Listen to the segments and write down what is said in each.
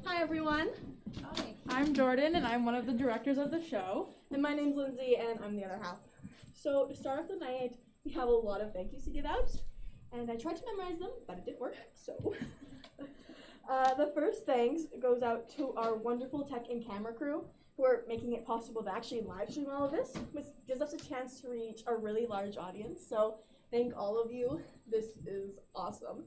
Hi everyone. Hi. I'm Jordan and I'm one of the directors of the show. And my name's Lindsay and I'm the other half. So to start off the night, we have a lot of thank yous to give out. And I tried to memorize them, but it didn't work, so. The first thanks goes out to our wonderful tech and camera crew who are making it possible to actually live stream all of this, which gives us a chance to reach a really large audience. So thank all of you. This is awesome.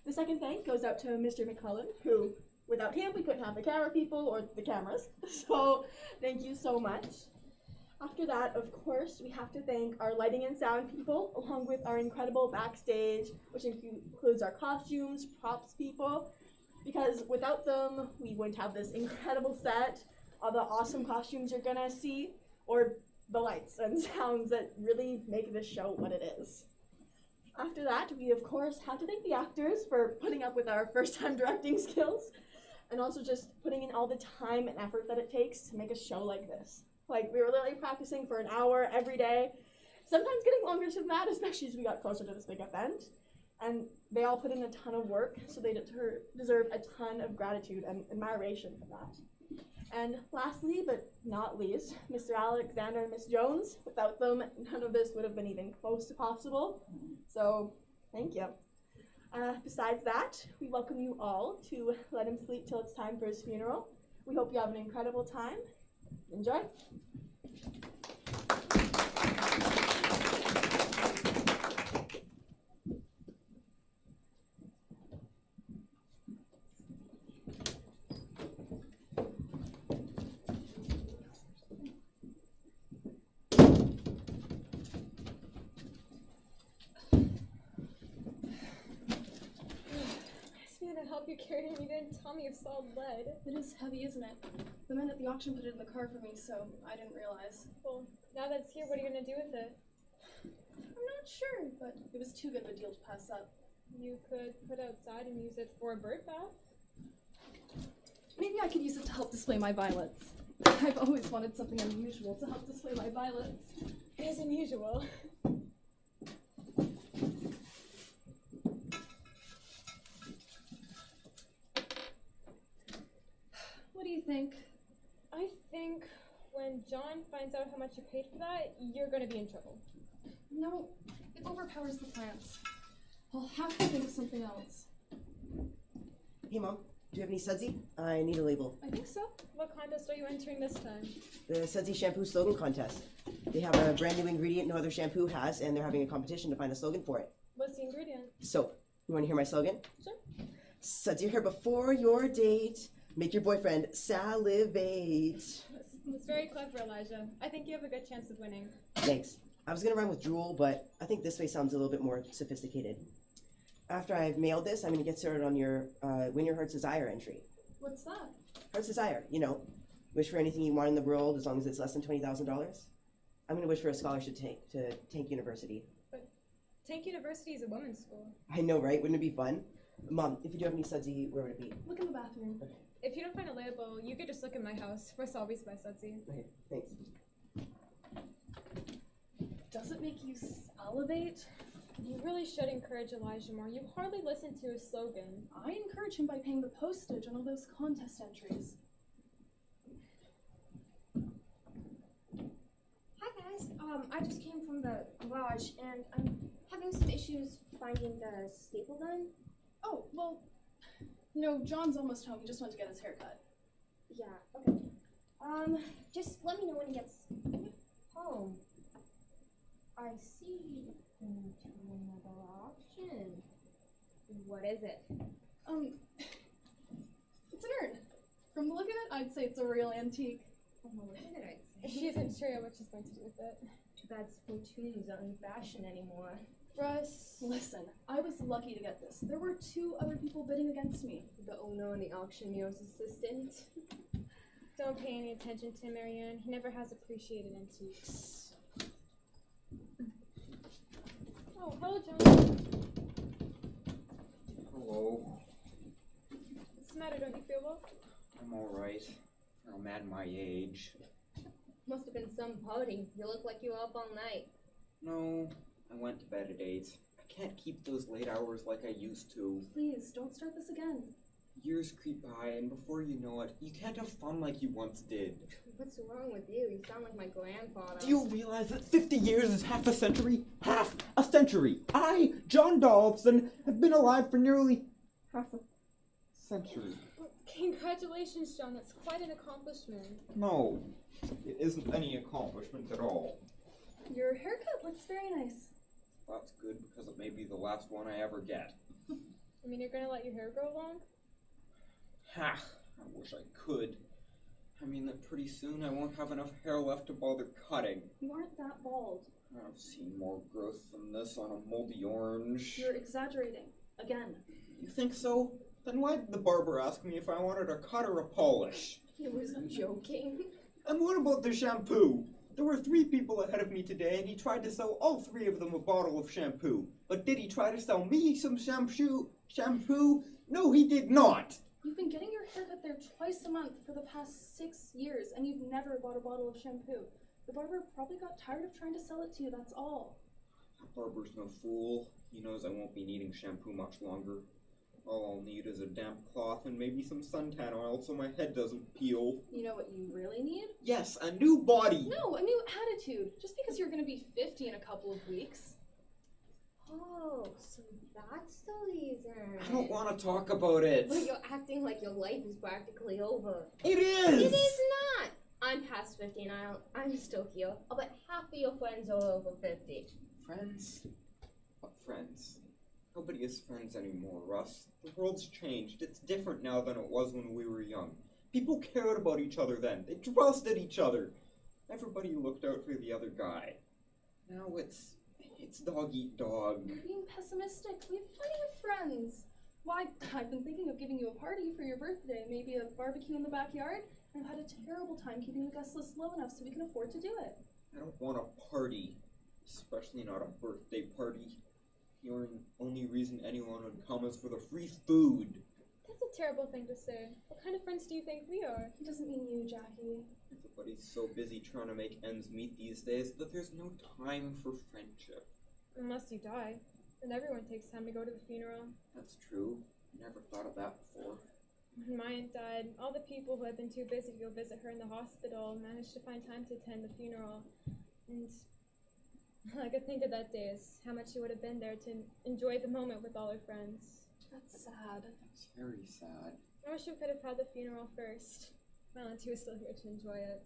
The second thank goes out to Mr. McCullen, who, without him, we couldn't have the camera people or the cameras. So thank you so much. After that, of course, we have to thank our lighting and sound people, along with our incredible backstage, which includes our costumes, props people, because without them, we wouldn't have this incredible set, all the awesome costumes you're gonna see, or the lights and sounds that really make this show what it is. After that, we of course have to thank the actors for putting up with our first-time directing skills, and also just putting in all the time and effort that it takes to make a show like this. Like, we were literally practicing for an hour every day, sometimes getting longer than that, especially as we got closer to this big event. And they all put in a ton of work, so they deserve a ton of gratitude and admiration for that. And lastly, but not least, Mr. Alexander and Miss Jones. Without them, none of this would have been even close to possible. So, thank you. Besides that, we welcome you all to Let Him Sleep Till It's Time for His Funeral. We hope you have an incredible time. Enjoy. To help you carry it, you didn't tell me you saw lead. It is heavy, isn't it? The men at the auction put it in the car for me, so I didn't realize. Well, now that it's here, what are you gonna do with it? I'm not sure, but it was too good of a deal to pass up. You could put it outside and use it for a bird bath. Maybe I could use it to help display my violets. I've always wanted something unusual to help display my violets. It is unusual. What do you think? I think when John finds out how much you paid for that, you're gonna be in trouble. No, it overpowers the plants. I'll have to think of something else. Hey Mom, do you have any sudsy? I need a label. I think so. What contest are you entering this time? The Sudsy Shampoo Slogan Contest. They have a brand new ingredient no other shampoo has, and they're having a competition to find a slogan for it. What's the ingredient? Soap. You want to hear my slogan? Sure. Sudsy your hair before your date. Make your boyfriend salivate. That's very clever, Elijah. I think you have a good chance of winning. Thanks. I was gonna rhyme with drool, but I think this way sounds a little bit more sophisticated. After I've mailed this, I'm gonna get started on your Win Your Heart's Desire entry. What's that? Heart's Desire, you know, wish for anything you want in the world as long as it's less than $20,000. I'm gonna wish for a scholarship to Tank University. But Tank University is a women's school. I know, right? Wouldn't it be fun? Mom, if you do have any sudsy, where would it be? Look in the bathroom. Okay. If you don't find a label, you could just look in my house. We're always by Sudsy. Okay, thanks. Does it make you salivate? You really should encourage Elijah more. You hardly listen to his slogan. I encourage him by paying the postage on all those contest entries. Hi guys, I just came from the garage and I'm having some issues finding the staple gun. Oh, well, no, John's almost home. He just went to get his hair cut. Yeah, okay. Just let me know when he gets home. I see you've been to another auction. What is it? It's an urn. From the look of it, I'd say it's a real antique. From the look of it, I'd say. She isn't sure what she's going to do with it. Too bad Splatoon's not in fashion anymore. Russ. Listen, I was lucky to get this. There were 2 other people bidding against me. The owner and the auctioneer's assistant. Don't pay any attention to Marianne. He never has appreciated antiques. Oh, hello, John. Hello. What's the matter? Don't you feel well? I'm alright. I'm at my age. Must have been some party. You look like you were up all night. No, I went to bed at 8. I can't keep those late hours like I used to. Please, don't start this again. Years creep by, and before you know it, you can't have fun like you once did. What's wrong with you? You sound like my grandfather. Do you realize that 50 years is half a century? Half a century! I, John Dobson, have been alive for nearly half a century. Congratulations, John. That's quite an accomplishment. No, it isn't any accomplishment at all. Your haircut looks very nice. That's good because it may be the last one I ever get. I mean, you're gonna let your hair grow long? Ha! I wish I could. I mean that pretty soon I won't have enough hair left to bother cutting. You aren't that bald. I've seen more growth than this on a moldy orange. You're exaggerating. Again. You think so? Then why did the barber ask me if I wanted a cut or a polish? He was joking. And what about the shampoo? There were 3 people ahead of me today, and he tried to sell all 3 of them a bottle of shampoo. But did he try to sell me some shampoo? No, he did not! You've been getting your haircut there twice a month for the past 6 years, and you've never bought a bottle of shampoo. The barber probably got tired of trying to sell it to you, that's all. That barber's no fool. He knows I won't be needing shampoo much longer. All I'll need is a damp cloth and maybe some suntan oil so my head doesn't peel. You know what you really need? Yes, a new body! No, a new attitude. Just because you're gonna be 50 in a couple of weeks. Oh, so that's the reason. I don't want to talk about it. But you're acting like your life is practically over. It is! It is not! I'm past 50 and I'm still here. I'll bet half of your friends are over 50. Friends? What friends? Nobody is friends anymore, Russ. The world's changed. It's different now than it was when we were young. People cared about each other then. They trusted each other. Everybody looked out for the other guy. Now it's dog eat dog. You're being pessimistic. We have plenty of friends. Why, I've been thinking of giving you a party for your birthday. Maybe a barbecue in the backyard. I've had a terrible time keeping the guest list low enough so we can afford to do it. I don't want a party. Especially not a birthday party. The only reason anyone would come is for the free food. That's a terrible thing to say. What kind of friends do you think we are? He doesn't mean you, Jackie. Everybody's so busy trying to make ends meet these days that there's no time for friendship. Unless you die. And everyone takes time to go to the funeral. That's true. Never thought of that before. When my aunt died, all the people who had been too busy to go visit her in the hospital managed to find time to attend the funeral. And all I could think of that day is how much she would have been there to enjoy the moment with all her friends. That's sad. It's very sad. I wish we could have had the funeral first. My auntie was still here to enjoy it.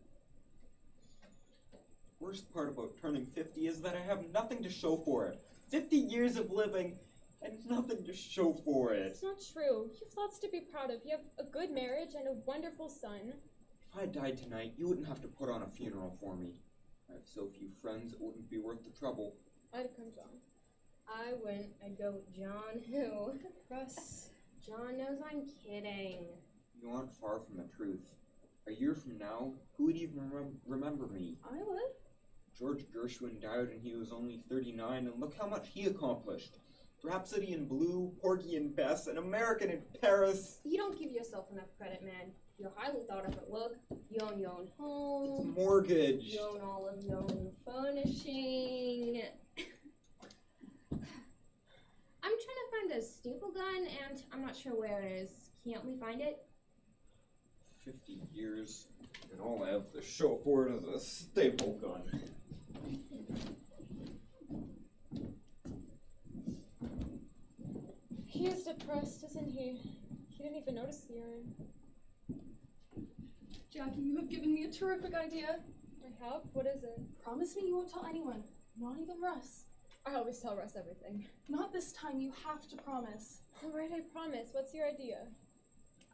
Worst part about turning 50 is that I have nothing to show for it. 50 years of living and nothing to show for it. It's not true. You have lots to be proud of. You have a good marriage and a wonderful son. If I died tonight, you wouldn't have to put on a funeral for me. I have so few friends, it wouldn't be worth the trouble. I'd come, John. I wouldn't. I'd go with John, who? Russ. John knows I'm kidding. You aren't far from the truth. A year from now, who would even remember me? I would. George Gershwin died when he was only 39, and look how much he accomplished. Rhapsody in Blue, Porgy and Bess, An American in Paris. You don't give yourself enough credit, man. You're highly thought of at work. You own your own home. It's a mortgage. You own all of your own furnishing. I'm trying to find a staple gun, and I'm not sure where it is. Can you help me find it? 50 years, and all I have to show for it is a staple gun. He is depressed, isn't he? He didn't even notice the urine. Jackie, you have given me a terrific idea. I have? What is it? Promise me you won't tell anyone. Not even Russ. I always tell Russ everything. Not this time. You have to promise. Alright, I promise. What's your idea?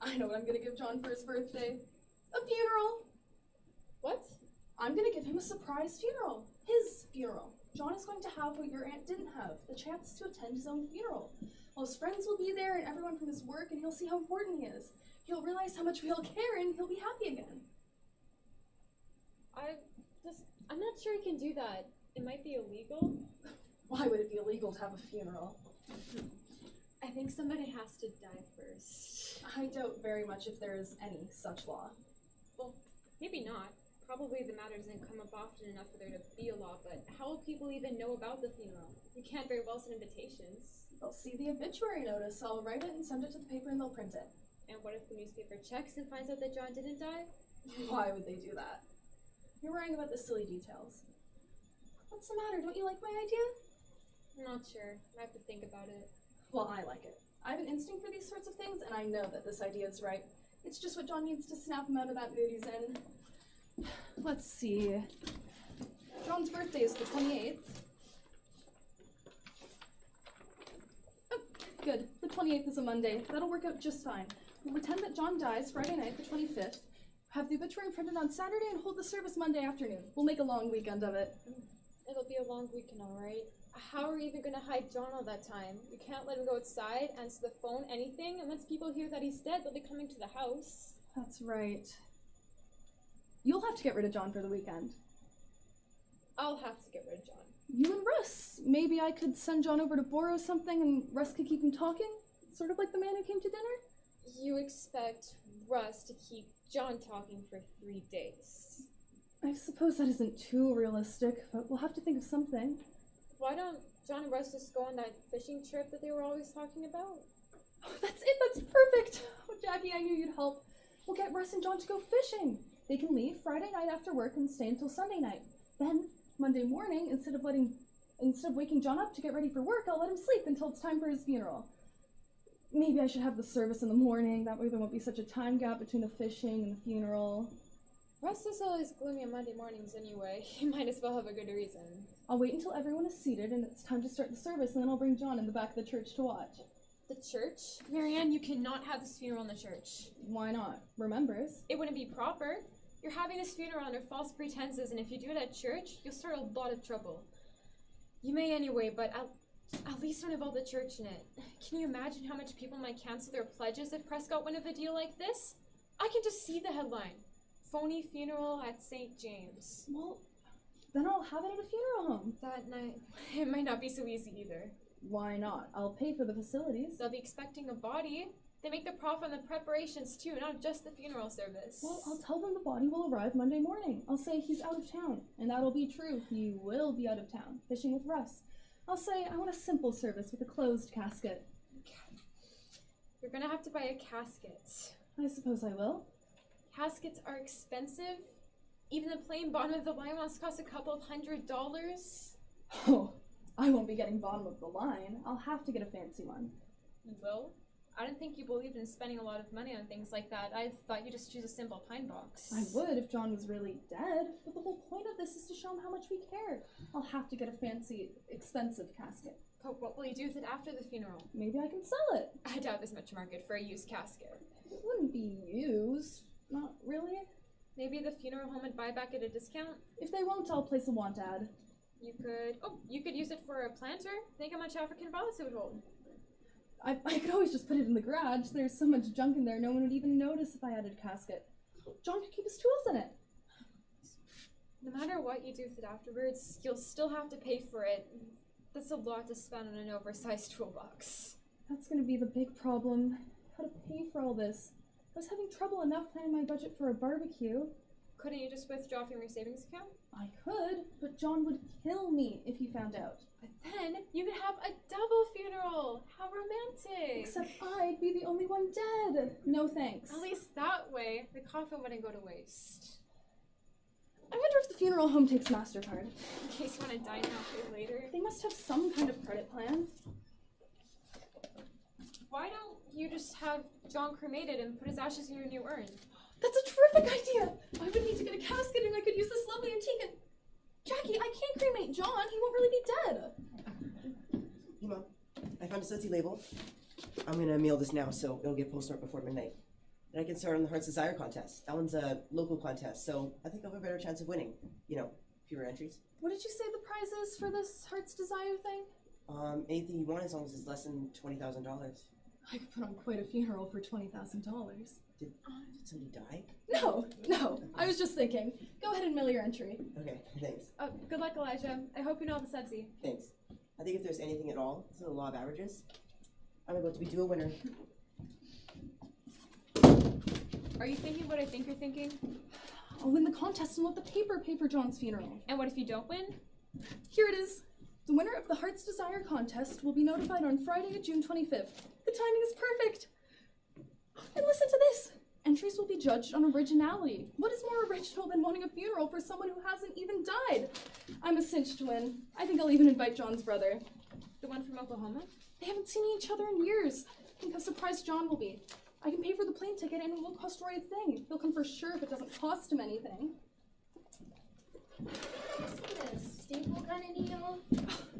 I know what I'm gonna give John for his birthday. A funeral. What? I'm gonna give him a surprise funeral. His funeral. John is going to have what your aunt didn't have, the chance to attend his own funeral. All his friends will be there and everyone from his work, and he'll see how important he is. He'll realize how much we all care and he'll be happy again. I'm not sure he can do that. It might be illegal. Why would it be illegal to have a funeral? I think somebody has to die first. I doubt very much if there is any such law. Well, maybe not. Probably the matter doesn't come up often enough for there to be a law, but how will people even know about the funeral? You can't very well send invitations. They'll see the obituary notice. I'll write it and send it to the paper and they'll print it. And what if the newspaper checks and finds out that John didn't die? Why would they do that? You're worrying about the silly details. What's the matter? Don't you like my idea? I'm not sure. I have to think about it. Well, I like it. I have an instinct for these sorts of things, and I know that this idea is right. It's just what John needs to snap him out of that mood he's in. Let's see. John's birthday is the 28th. Oh, good. The 28th is a Monday. That'll work out just fine. We'll pretend that John dies Friday night, the 25th. Have the obituary printed on Saturday and hold the service Monday afternoon. We'll make a long weekend of it. It'll be a long weekend, alright? How are we even gonna hide John all that time? We can't let him go outside, answer the phone, anything, and once people hear that he's dead, they'll be coming to the house. That's right. You'll have to get rid of John for the weekend. I'll have to get rid of John. You and Russ. Maybe I could send John over to borrow something and Russ could keep him talking? Sort of like the man who came to dinner? You expect Russ to keep John talking for 3 days. I suppose that isn't too realistic, but we'll have to think of something. Why don't John and Russ just go on that fishing trip that they were always talking about? Oh, that's it, that's perfect! Oh, Jackie, I knew you'd help. We'll get Russ and John to go fishing. They can leave Friday night after work and stay until Sunday night. Then, Monday morning, instead of waking John up to get ready for work, I'll let him sleep until it's time for his funeral. Maybe I should have the service in the morning, that way there won't be such a time gap between the fishing and the funeral. Russ is always gloomy on Monday mornings anyway. He might as well have a good reason. I'll wait until everyone is seated and it's time to start the service, and then I'll bring John in the back of the church to watch. The church? Marianne, you cannot have this funeral in the church. Why not? We're members. It wouldn't be proper. You're having this funeral under false pretenses, and if you do it at church, you'll start a lot of trouble. You may anyway, but at least don't involve the church in it. Can you imagine how much people might cancel their pledges if Prescott went with a deal like this? I can just see the headline. Phony funeral at St. James. Well, then I'll have it at a funeral home. That night, it might not be so easy either. Why not? I'll pay for the facilities. They'll be expecting a body. They make the profit on the preparations too, not just the funeral service. Well, I'll tell them the body will arrive Monday morning. I'll say he's out of town, and that'll be true. He will be out of town, fishing with Russ. I'll say I want a simple service with a closed casket. You're gonna have to buy a casket. I suppose I will. Caskets are expensive. Even the plain bottom of the line ones cost a couple of $100. Oh, I won't be getting bottom of the line. I'll have to get a fancy one. You will? I didn't think you believed in spending a lot of money on things like that. I thought you'd just choose a simple pine box. I would if John was really dead, but the whole point of this is to show him how much we care. I'll have to get a fancy, expensive casket. But what will you do with it after the funeral? Maybe I can sell it. I doubt there's much market for a used casket. It wouldn't be used. Not really. Maybe the funeral home would buy back at a discount? If they won't, I'll place a want ad. You could use it for a planter. Think how much African bottles it would hold. I could always just put it in the garage. There's so much junk in there, no one would even notice if I added a casket. John could keep his tools in it. No matter what you do with it afterwards, you'll still have to pay for it. That's a lot to spend on an oversized toolbox. That's gonna be the big problem. How to pay for all this. I was having trouble enough planning my budget for a barbecue. Couldn't you just withdraw from your savings account? I could, but John would kill me if he found out. But then you could have a double funeral. How romantic. Except I'd be the only one dead. No thanks. At least that way, the coffin wouldn't go to waste. I wonder if the funeral home takes MasterCard. In case you want to die now or later. They must have some kind of credit plan. Why don't you just have John cremated and put his ashes in your new urn? That's a terrific idea! I would need to get a casket and I could use this lovely antique and... Jackie, I can't cremate John. He won't really be dead. Hey, Mom. I found a Sudsy label. I'm gonna mail this now so it'll get postmarked before midnight. And I can start on the Heart's Desire contest. That one's a local contest, so I think I'll have a better chance of winning. You know, fewer entries. What did you say the prize is for this Heart's Desire thing? Anything you want as long as it's less than $20,000. I could put on quite a funeral for $20,000. Did somebody die? No. I was just thinking. Go ahead and mail your entry. Okay, thanks. Good luck, Elijah. I hope you know the Sudsy. Thanks. I think if there's anything at all, it's the law of averages. I'm about to be due a winner. Are you thinking what I think you're thinking? I'll win the contest and let the paper pay for John's funeral. And what if you don't win? Here it is. The winner of the Heart's Desire contest will be notified on Friday, June 25th. The timing is perfect. And listen to this. Entries will be judged on originality. What is more original than wanting a funeral for someone who hasn't even died? I'm a cinch to win. I think I'll even invite John's brother. The one from Oklahoma? They haven't seen each other in years. Think how surprised John will be. I can pay for the plane ticket and it won't cost Roy a thing. He'll come for sure if it doesn't cost him anything. See the staple gun in deal?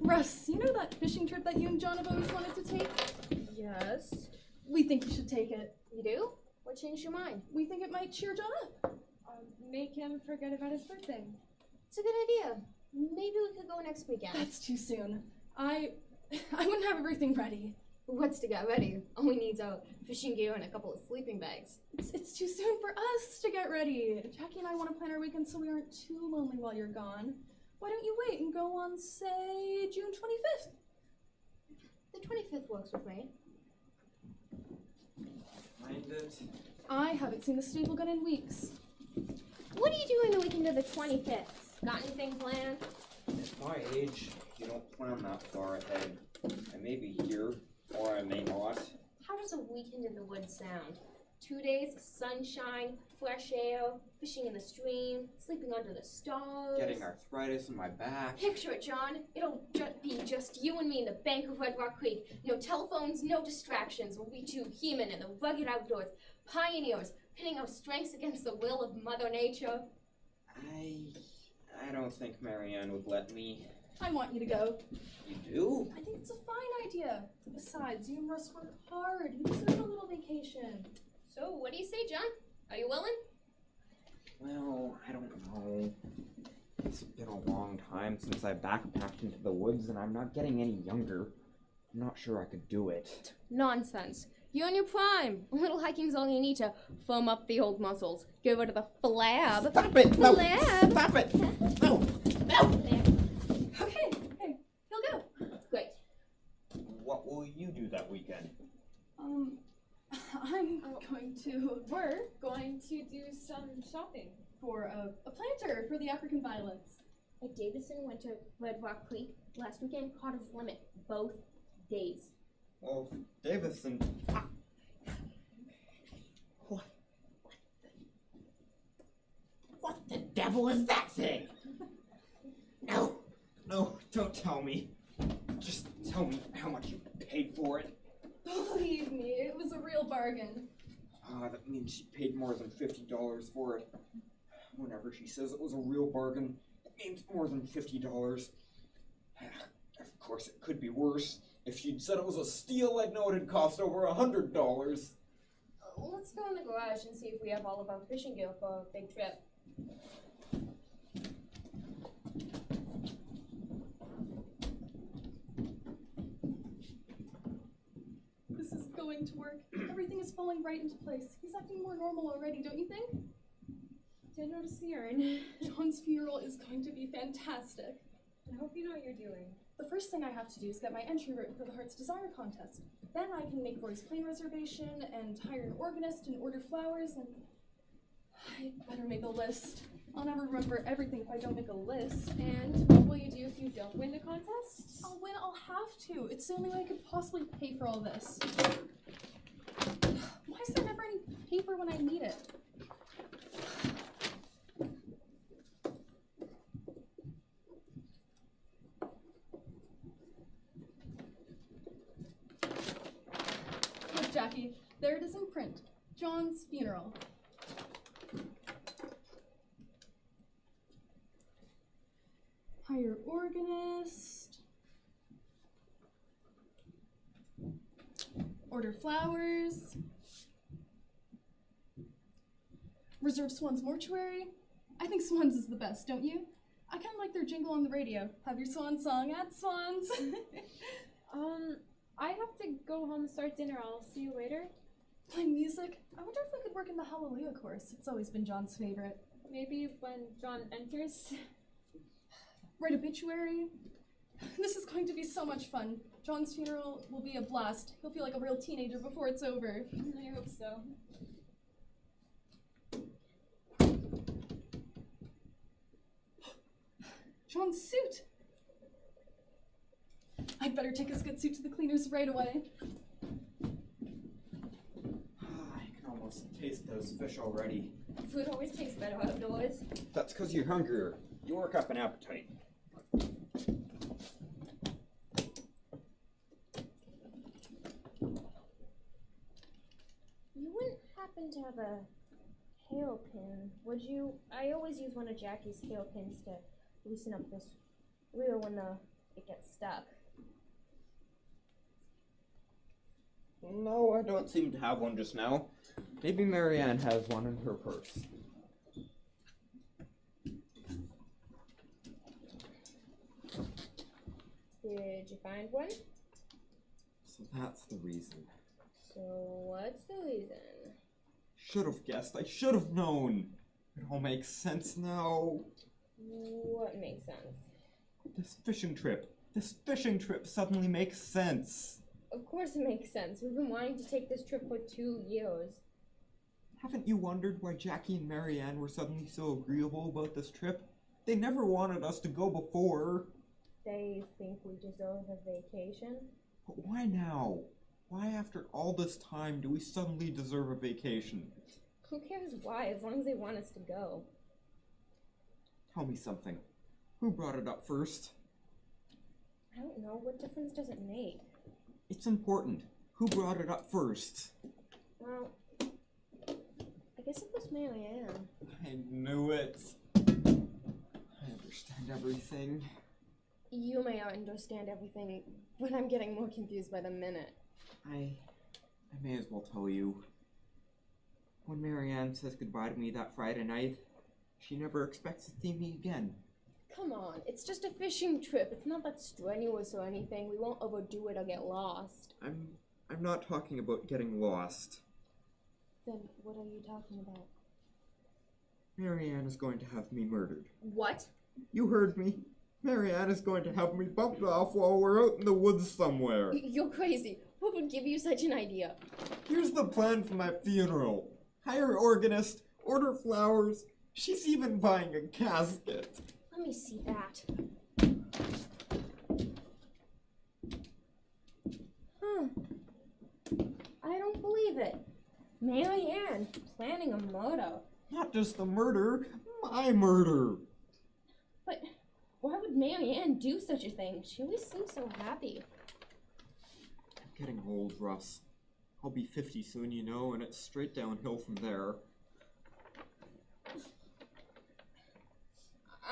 Russ, you know that fishing trip that you and John have always wanted to take? Yes. We think you should take it. You do? What changed your mind? We think it might cheer John up. Make him forget about his birthday. It's a good idea. Maybe we could go next weekend. That's too soon. I wouldn't have everything ready. What's to get ready? All we need's a fishing gear and a couple of sleeping bags. It's too soon for us to get ready. Jackie and I want to plan our weekend so we aren't too lonely while you're gone. Why don't you wait and go on, say, June 25th? The 25th works with me. Find it. I haven't seen the staple gun in weeks. What are you doing the weekend of the 25th? Got anything planned? At my age, you don't plan that far ahead. I may be here, or I may not. How does a weekend in the woods sound? 2 days, sunshine, fresh air, fishing in the stream, sleeping under the stars. Getting arthritis in my back. Picture it, John. It'll be just you and me in the bank of Red Rock Creek. No telephones, no distractions. We'll be two he-men in the rugged outdoors, pioneers, pitting our strengths against the will of Mother Nature. I don't think Marianne would let me. I want you to go. You do? I think it's a fine idea. Besides, you and Russ work hard. You deserve a little vacation. So, what do you say, John? Are you willing? Well, I don't know. It's been a long time since I backpacked into the woods, and I'm not getting any younger. I'm not sure I could do it. Nonsense. You're in your prime. A little hiking's all you need to foam up the old muscles. Get rid of the flab. Stop it! No! Flab. Stop it! No! No! There. Okay, hey, he'll go. Great. What will you do that weekend? I'm going to We're going to do some shopping. for a planter for the African violets. Like Davison went to Red Rock Creek last weekend, caught his limit both days. Well, Davison. What the devil is that thing? No! No, don't tell me. Just tell me how much you paid for it. Believe me, it was a real bargain. That means she paid more than $50 for it. Whenever she says it was a real bargain, it means more than $50. Of course, it could be worse. If she'd said it was a steal, I'd know it had cost over $100. Let's go in the garage and see if we have all of our fishing gear for a big trip. This is going to work. Everything is falling right into place. He's acting more normal already, don't you think? Did notice the urn. John's funeral is going to be fantastic. I hope you know what you're doing. The first thing I have to do is get my entry written for the Heart's Desire contest. Then I can make Roy's plane reservation and hire an organist and order flowers and... I better make a list. I'll never remember everything if I don't make a list. And what will you do if you don't win the contest? I'll win, I'll have to. It's the only way I could possibly pay for all this. Why is there never any paper when I need it? Look, Jackie, there it is in print. John's funeral. Hire organist. Order flowers. Reserve Swan's mortuary. I think Swan's is the best, don't you? I kind of like their jingle on the radio. Have your swan song at Swans. I have to go home and start dinner. I'll see you later. Play music. I wonder if we could work in the Hallelujah chorus. It's always been John's favorite. Maybe when John enters. Write obituary. This is going to be so much fun. John's funeral will be a blast. He'll feel like a real teenager before it's over. I hope so. John's suit! I'd better take his good suit to the cleaners right away. I almost taste those fish already. Food always tastes better outdoors. That's because you're hungrier. You work up an appetite. You wouldn't happen to have a hairpin, would you? I always use one of Jackie's hairpins to loosen up this wheel when it gets stuck. No, I don't seem to have one just now. Maybe Marianne has one in her purse. Did you find one? So that's the reason. So what's the reason? Should have guessed. I should have known. It all makes sense now. What makes sense? This fishing trip. This fishing trip suddenly makes sense. Of course it makes sense. We've been wanting to take this trip for 2 years. Haven't you wondered why Jackie and Marianne were suddenly so agreeable about this trip? They never wanted us to go before. They think we deserve a vacation? But why now? Why after all this time do we suddenly deserve a vacation? Who cares why, as long as they want us to go? Tell me something. Who brought it up first? I don't know. What difference does it make? It's important. Who brought it up first? Well, I guess it was Marianne. I knew it. I understand everything. You may understand everything, but I'm getting more confused by the minute. I may as well tell you. When Marianne says goodbye to me that Friday night, she never expects to see me again. Come on, it's just a fishing trip. It's not that strenuous or anything. We won't overdo it or get lost. I'm not talking about getting lost. Then what are you talking about? Marianne is going to have me murdered. What? You heard me. Marianne is going to have me bumped off while we're out in the woods somewhere. You're crazy. What would give you such an idea? Here's the plan for my funeral. Hire an organist, order flowers. She's even buying a casket. Let me see that. Huh. I don't believe it. Marianne planning a murder. Not just a murder, my murder. But why would Marianne do such a thing? She always seems so happy. I'm getting old, Russ. I'll be 50 soon, you know, and it's straight downhill from there.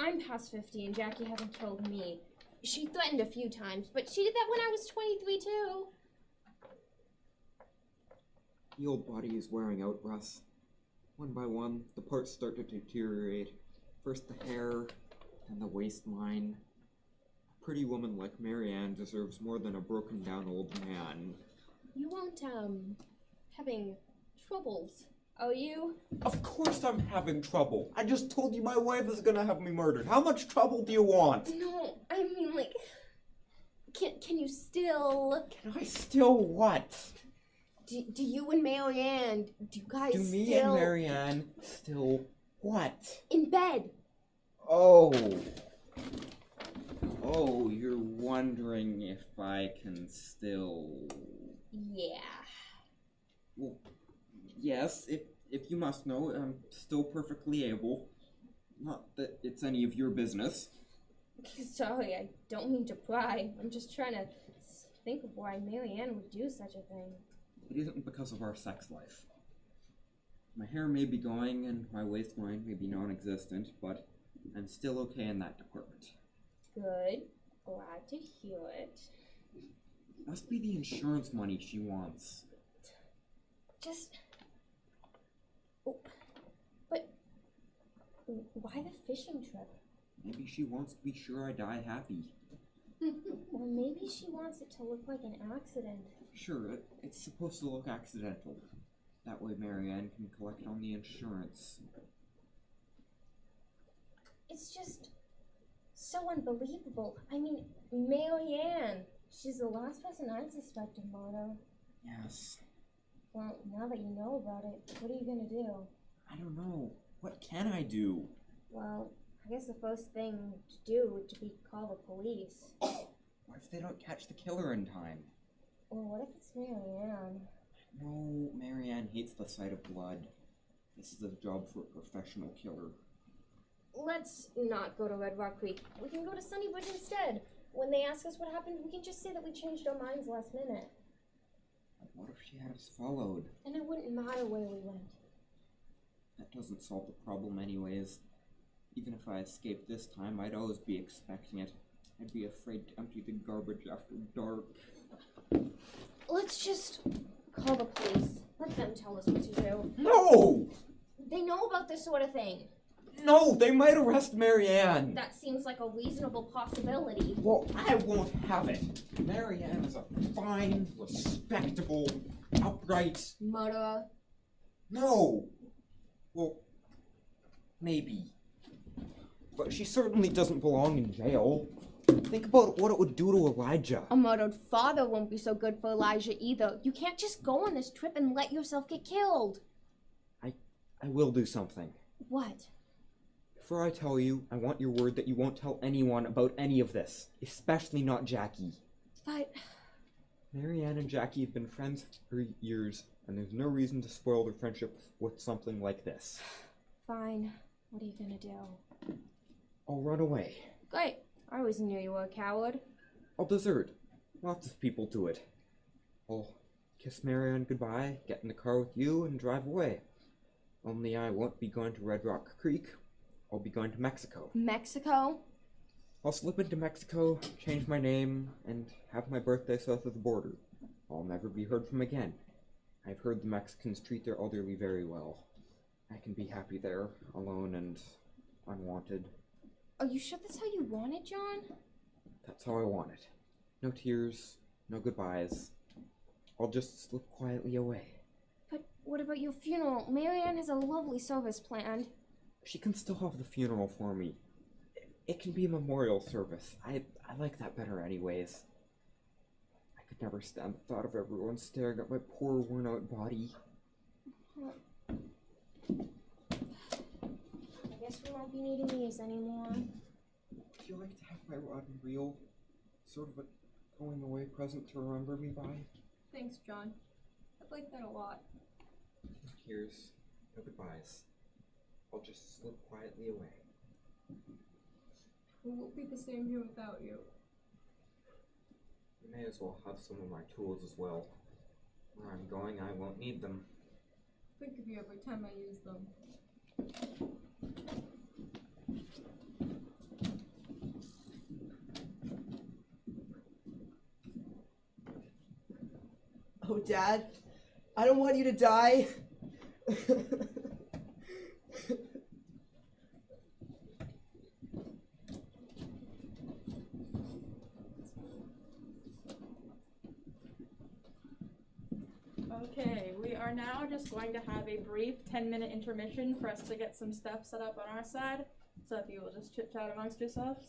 I'm past 50 and Jackie hasn't killed me. She threatened a few times, but she did that when I was 23 too. The old body is wearing out, Russ. One by one, the parts start to deteriorate. First the hair, then the waistline. A pretty woman like Marianne deserves more than a broken down old man. You aren't, having troubles, are you? Of course I'm having trouble. I just told you my wife is gonna have me murdered. How much trouble do you want? No, I mean, like, can you still... Can I still what? Do you and Marianne, do you guys Do me still... and Marianne still what? In bed. Oh. Oh, you're wondering if I can still... Yeah. Well, yes, if you must know, I'm still perfectly able. Not that it's any of your business. Sorry, I don't mean to pry. I'm just trying to think of why Marianne would do such a thing. It isn't because of our sex life. My hair may be going and my waistline may be non-existent, but I'm still okay in that department. Good. Glad to hear it. Must be the insurance money she wants. Just... Oh, but why the fishing trip? Maybe she wants to be sure I die happy. Or maybe she wants it to look like an accident. Sure, it's supposed to look accidental. That way Marianne can collect on the insurance. It's just so unbelievable. I mean, Marianne, she's the last person I'd suspect of murder. Yes. Well, now that you know about it, what are you gonna do? I don't know. What can I do? Well, I guess the first thing to do would be call the police. What if they don't catch the killer in time? Or what if it's Marianne? I No, Marianne hates the sight of blood. This is a job for a professional killer. Let's not go to Red Rock Creek. We can go to Sunnybridge instead. When they ask us what happened, we can just say that we changed our minds last minute. What if she had us followed? And it wouldn't matter where we went. That doesn't solve the problem anyways. Even if I escaped this time, I'd always be expecting it. I'd be afraid to empty the garbage after dark. Let's just call the police. Let them tell us what to do. No! They know about this sort of thing. No, they might arrest Marianne! That seems like a reasonable possibility. Well, I won't have it. Marianne is a fine, respectable, upright... Murderer. No! Well, maybe. But she certainly doesn't belong in jail. Think about what it would do to Elijah. A murdered father won't be so good for Elijah either. You can't just go on this trip and let yourself get killed. I will do something. What? Before I tell you, I want your word that you won't tell anyone about any of this. Especially not Jackie. But... Marianne and Jackie have been friends for years, and there's no reason to spoil their friendship with something like this. Fine. What are you gonna do? I'll run away. Great. I always knew you were a coward. I'll desert. Lots of people do it. I'll kiss Marianne goodbye, get in the car with you, and drive away. Only I won't be going to Red Rock Creek. I'll be going to Mexico. Mexico? I'll slip into Mexico, change my name, and have my birthday south of the border. I'll never be heard from again. I've heard the Mexicans treat their elderly very well. I can be happy there, alone and unwanted. Are you sure that's how you want it, John? That's how I want it. No tears, no goodbyes. I'll just slip quietly away. But what about your funeral? Marianne has a lovely service planned. She can still have the funeral for me. It can be a memorial service. I like that better anyways. I could never stand the thought of everyone staring at my poor worn-out body. I guess we won't be needing these anymore. Would you like to have my rod and reel? Sort of a going-away present to remember me by? Thanks, John. I'd like that a lot. No tears, no goodbyes. I'll just slip quietly away. It won't be the same here without you. You may as well have some of my tools as well. Where I'm going, I won't need them. Think of you every time I use them. Oh, Dad, I don't want you to die. Okay, we are now just going to have a brief 10-minute intermission for us to get some stuff set up on our side. So if you will just chit-chat amongst yourselves.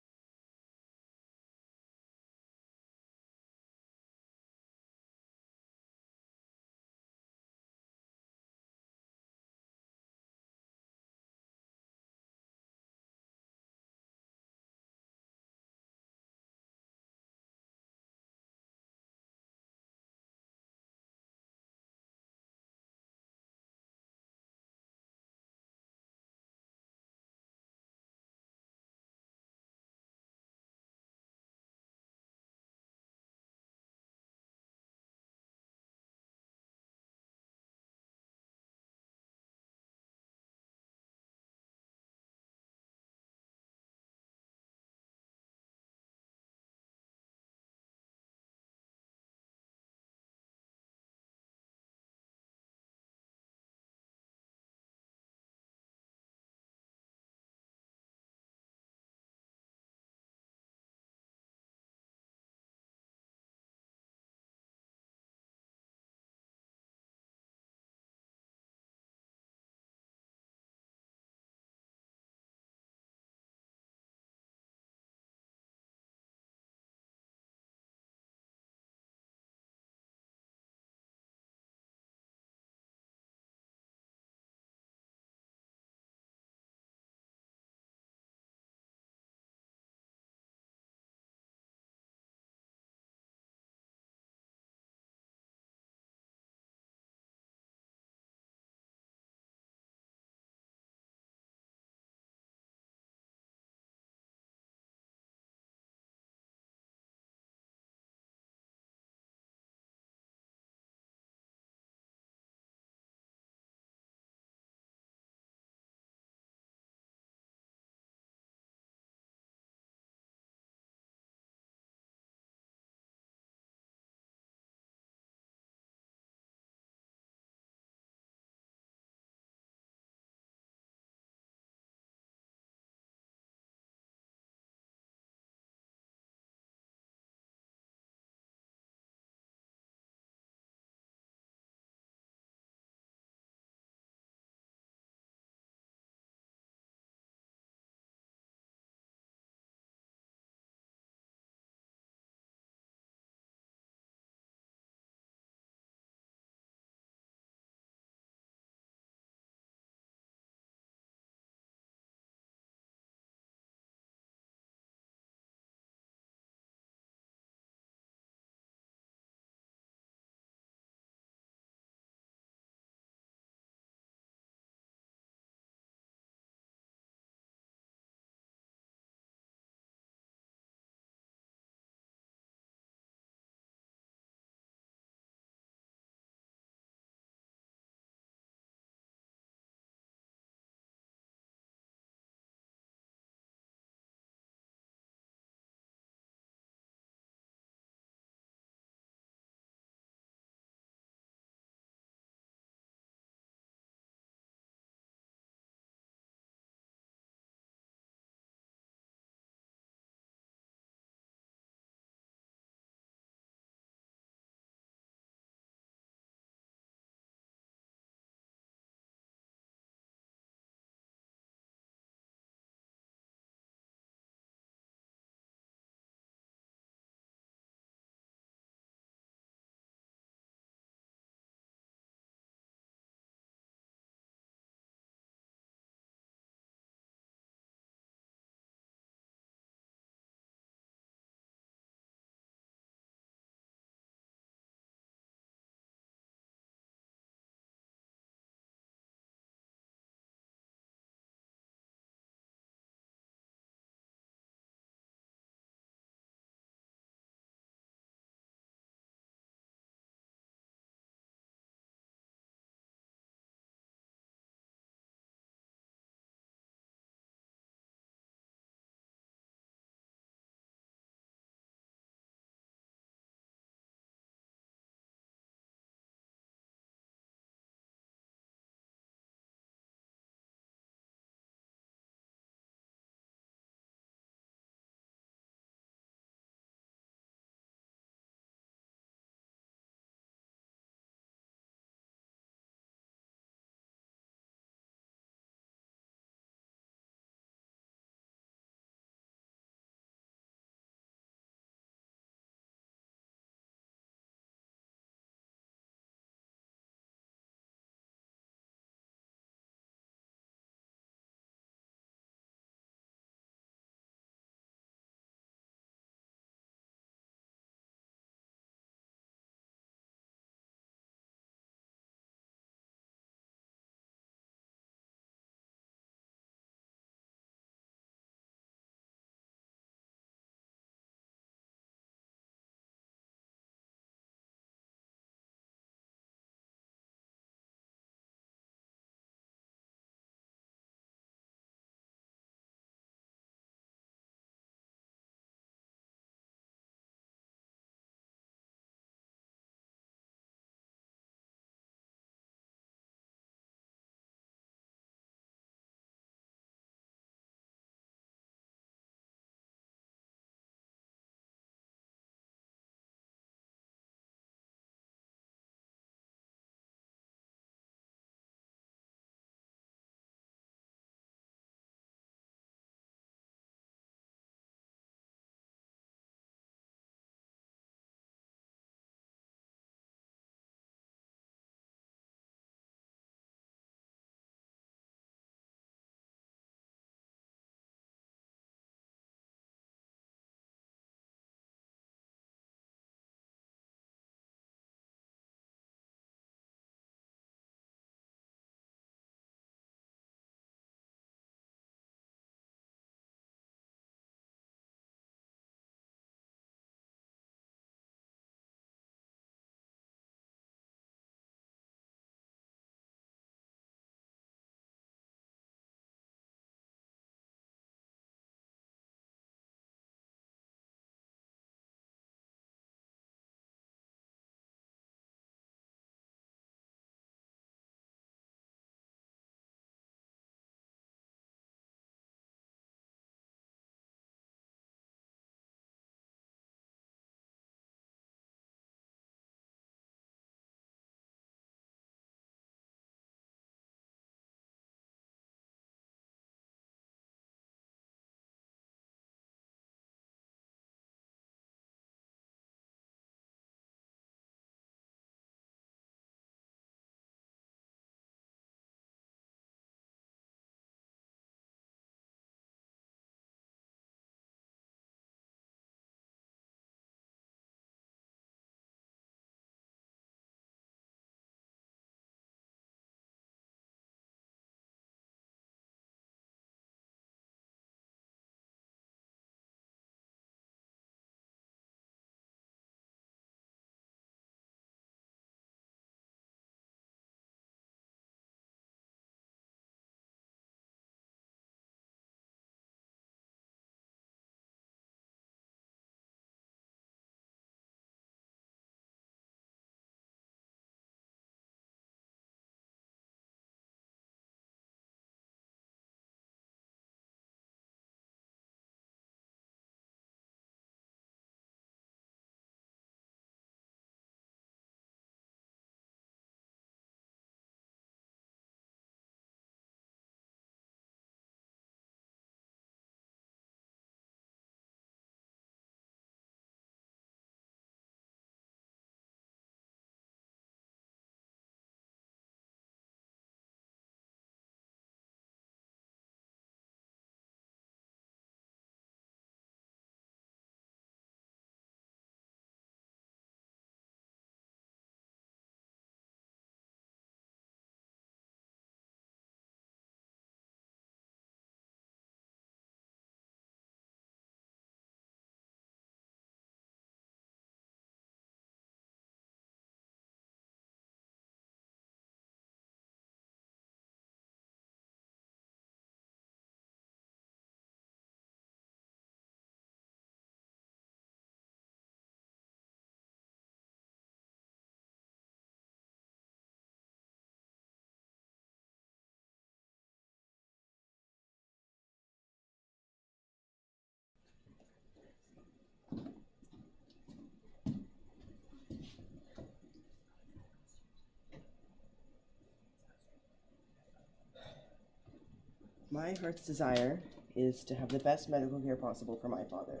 My heart's desire is to have the best medical care possible for my father.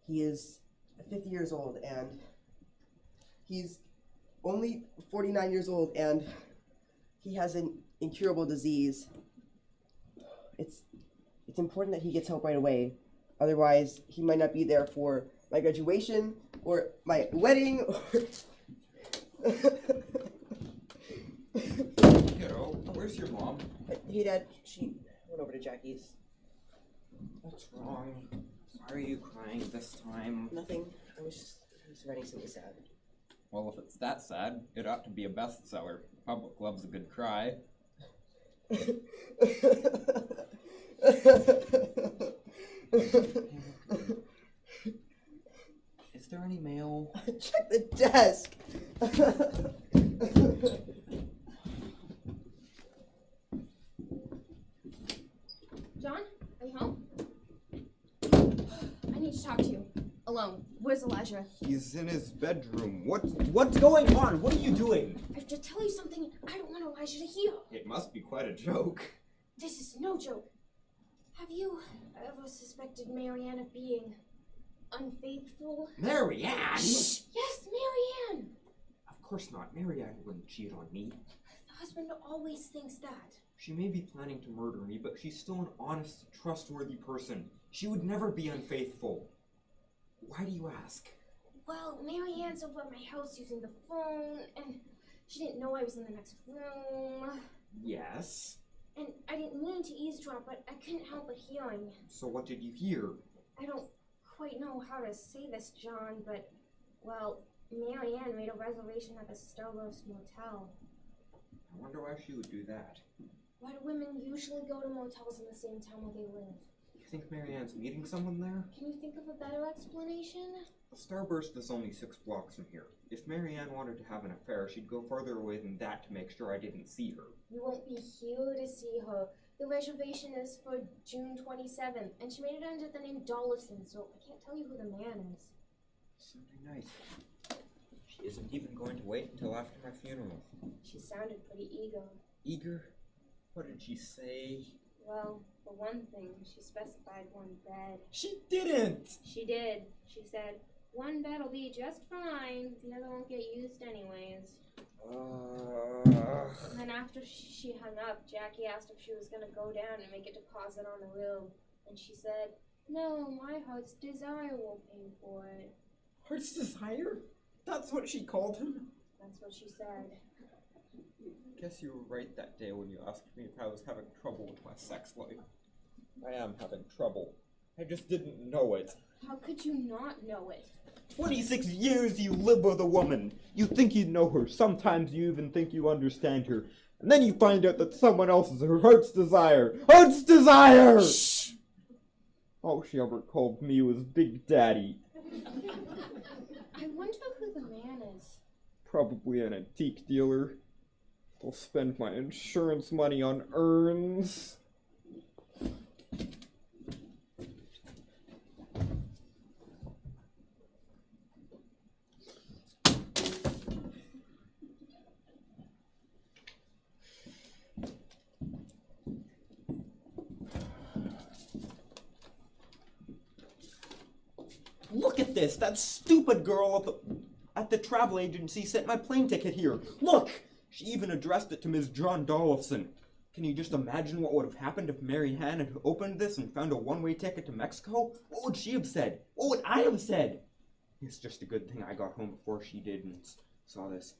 He is 50 years old, and he's only 49 years old, and he has an incurable disease. It's important that he gets help right away. Otherwise, he might not be there for my graduation or my wedding. Kiddo, where's your mom? Hey, Dad. She went over to Jackie's. What's wrong? Why are you crying this time? Nothing. I was writing something sad. Well, if it's that sad, it ought to be a bestseller. Public loves a good cry. Is there any mail? Check the desk. John, are you home? I need to talk to you. Alone. Where's Elijah? He's in his bedroom. What's going on? What are you doing? I have to tell you something I don't want Elijah to hear. It must be quite a joke. This is no joke. Have you ever suspected Marianne of being unfaithful? Marianne? Shh! Yes, Marianne! Of course not. Marianne wouldn't cheat on me. The husband always thinks that. She may be planning to murder me, but she's still an honest, trustworthy person. She would never be unfaithful. Why do you ask? Well, Marianne's over at my house using the phone, and she didn't know I was in the next room. Yes. And I didn't mean to eavesdrop, but I couldn't help but hearing. So what did you hear? I don't quite know how to say this, John, but, well, Marianne made a reservation at the Starburst Motel. I wonder why she would do that. Why do women usually go to motels in the same town where they live? You think Marianne's meeting someone there? Can you think of a better explanation? The Starburst is only 6 blocks from here. If Marianne wanted to have an affair, she'd go farther away than that to make sure I didn't see her. You won't be here to see her. The reservation is for June 27th, and she made it under the name Dollison, so I can't tell you who the man is. Sunday night. She isn't even going to wait until after my funeral. She sounded pretty eager. Eager? What did she say? Well, for one thing, she specified one bed. She didn't! She did. She said, one bed'll be just fine. The other won't get used anyways. And then after she hung up, Jackie asked if she was going to go down and make a deposit on the room. And she said, no, my heart's desire will pay for it. Heart's desire? That's what she called him? That's what she said. Guess you were right that day when you asked me if I was having trouble with my sex life. I am having trouble. I just didn't know it. How could you not know it? 26 years you live with a woman. You think you know her. Sometimes you even think you understand her. And then you find out that someone else is her heart's desire. Heart's desire! Shh! All she ever called me was Big Daddy. I wonder who the man is. Probably an antique dealer. I'll spend my insurance money on urns. Look at this! That stupid girl at the travel agency sent my plane ticket here. Look! She even addressed it to Ms. John Dollefson. Can you just imagine what would have happened if Marianne had opened this and found a one-way ticket to Mexico? What would she have said? What would I have said? It's just a good thing I got home before she did and saw this.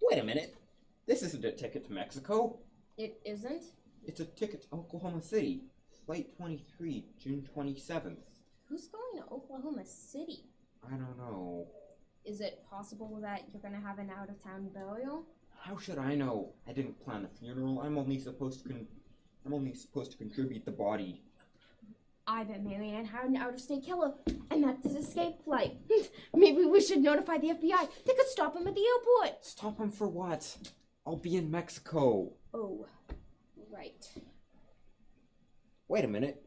Wait a minute. This isn't a ticket to Mexico. It isn't? It's a ticket to Oklahoma City. Flight 23, June 27th. Who's going to Oklahoma City? I don't know. Is it possible that you're going to have an out-of-town burial? How should I know? I didn't plan the funeral. I'm only supposed to contribute the body. I bet Marianne had an out-of-state killer, and that's his escape flight. Maybe we should notify the FBI. They could stop him at the airport. Stop him for what? I'll be in Mexico. Oh, right. Wait a minute.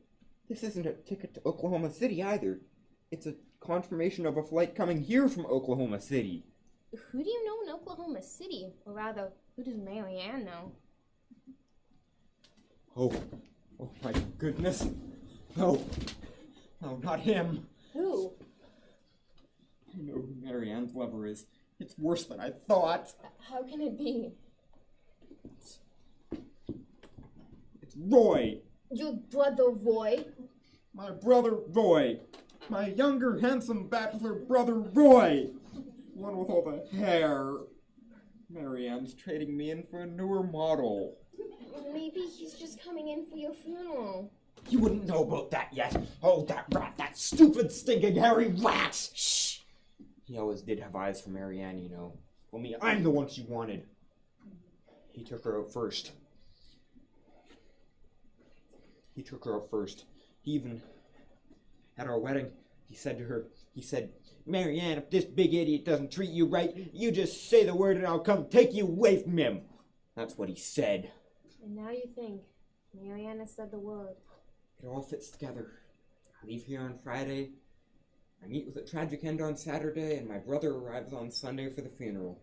This isn't a ticket to Oklahoma City either. It's a confirmation of a flight coming here from Oklahoma City. who do you know in Oklahoma City? Or rather, who does Marianne know? Oh my goodness. No, not him. Who? I know who Marianne's lover is. It's worse than I thought. How can it be? It's Roy. Your brother Roy? My brother Roy. My younger, handsome bachelor brother Roy. One with all the hair. Marianne's trading me in for a newer model. Maybe he's just coming in for your funeral. You wouldn't know about that yet. Oh, that rat, that stupid, stinking, hairy rat! Shh! He always did have eyes for Marianne, you know. Only I'm the one she wanted. He took her out first. He even, at our wedding, he said to her, Marianne, if this big idiot doesn't treat you right, you just say the word and I'll come take you away from him. That's what he said. And now you think Marianne has said the word. It all fits together. I leave here on Friday. I meet with a tragic end on Saturday, and my brother arrives on Sunday for the funeral.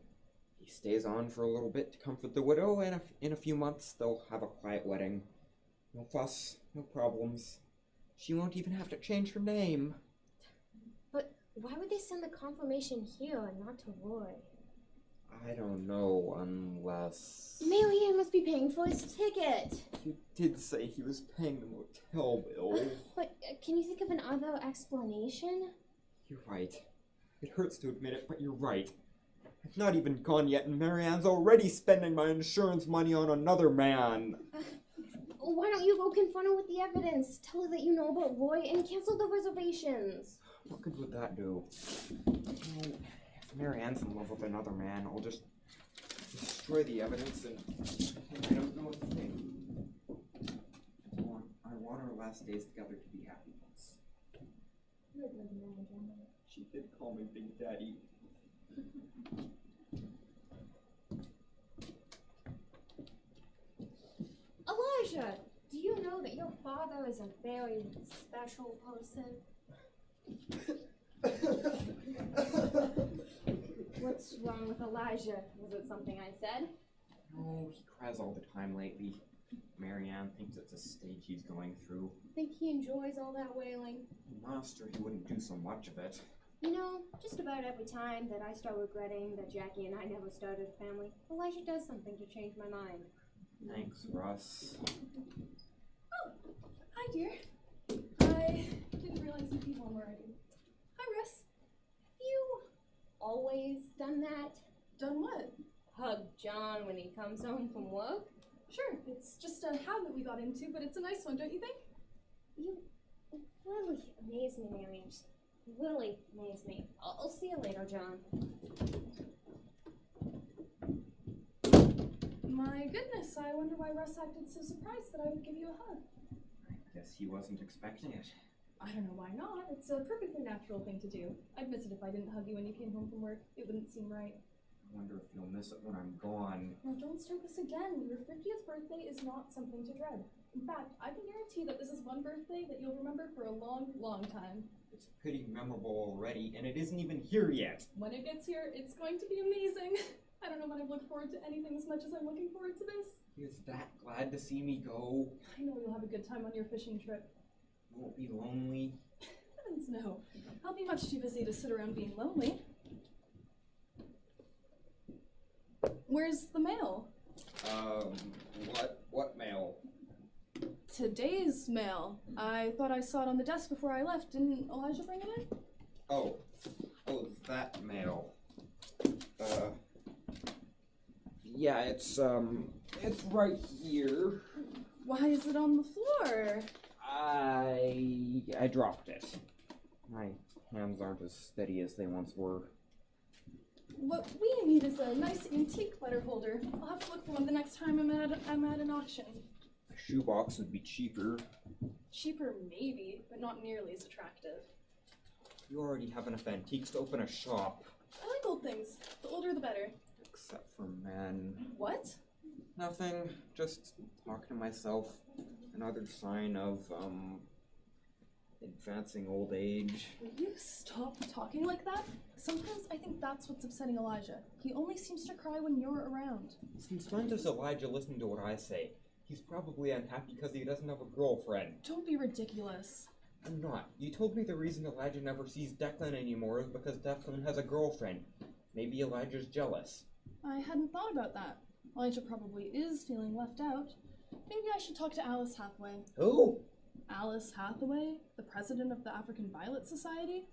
He stays on for a little bit to comfort the widow, and in a few months they'll have a quiet wedding. No fuss, no problems. She won't even have to change her name. But why would they send the confirmation here and not to Roy? I don't know, unless... Marianne must be paying for his ticket. You did say he was paying the motel bill. But can you think of another explanation? You're right. It hurts to admit it, but you're right. I've not even gone yet, and Marianne's already spending my insurance money on another man. Why don't you go confront her with the evidence? Tell her that you know about Roy and cancel the reservations. What good would that do? Well, if Marianne's in love with another man, I'll just destroy the evidence and I don't know a thing. I want our last days together to be happy ones. She did call me Big Daddy. Elijah, do you know that your father is a very special person? What's wrong with Elijah? Was it something I said? No, he cries all the time lately. Marianne thinks it's a stage he's going through. Think he enjoys all that wailing? Master, he wouldn't do so much of it. You know, just about every time that I start regretting that Jackie and I never started a family, Elijah does something to change my mind. Thanks, Russ. Oh, hi, dear. I didn't realize you'd be home already. Hi, Russ. You always done that? Done what? Hug John when he comes home from work? Sure, it's just a habit we got into, but it's a nice one, don't you think? You really amaze me, Marion. Just really amaze me. I'll see you later, John. My goodness, I wonder why Russ acted so surprised that I would give you a hug. I guess he wasn't expecting it. I don't know why not. It's a perfectly natural thing to do. I'd miss it if I didn't hug you when you came home from work. It wouldn't seem right. I wonder if you'll miss it when I'm gone. Now don't start this again. Your 50th birthday is not something to dread. In fact, I can guarantee that this is one birthday that you'll remember for a long, long time. It's pretty memorable already, and it isn't even here yet. When it gets here, it's going to be amazing. I don't know when I've looked forward to anything as much as I'm looking forward to this. He was that glad to see me go. I know you'll have a good time on your fishing trip. You won't be lonely. Heavens no. I'll be much too busy to sit around being lonely. Where's the mail? What mail? Today's mail. I thought I saw it on the desk before I left. Didn't Elijah bring it in? Oh, that mail. Yeah, it's right here. Why is it on the floor? I dropped it. My hands aren't as steady as they once were. What we need is a nice antique letter holder. I'll have to look for one the next time I'm at an auction. A shoebox would be cheaper. Cheaper maybe, but not nearly as attractive. You already have enough antiques to open a shop. I like old things. The older the better. Except for men. What? Nothing. Just talking to myself. Another sign of, Advancing old age. Will you stop talking like that? Sometimes I think that's what's upsetting Elijah. He only seems to cry when you're around. Since when does Elijah listen to what I say? He's probably unhappy because he doesn't have a girlfriend. Don't be ridiculous. I'm not. You told me the reason Elijah never sees Declan anymore is because Declan has a girlfriend. Maybe Elijah's jealous. I hadn't thought about that. Elijah probably is feeling left out. Maybe I should talk to Alice Hathaway. Who? Alice Hathaway, the president of the African Violet Society?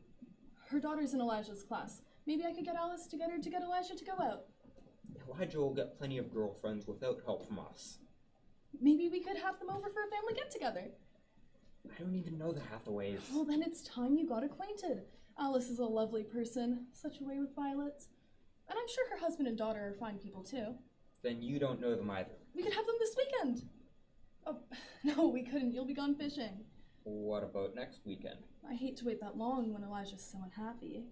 Her daughter's in Elijah's class. Maybe I could get Alice to get her to get Elijah to go out. Elijah will get plenty of girlfriends without help from us. Maybe we could have them over for a family get-together. I don't even know the Hathaways. Well, then it's time you got acquainted. Alice is a lovely person, such a way with violets. And I'm sure her husband and daughter are fine people too. Then you don't know them either. We could have them this weekend. Oh, no, we couldn't. You'll be gone fishing. What about next weekend? I hate to wait that long when Elijah's so unhappy.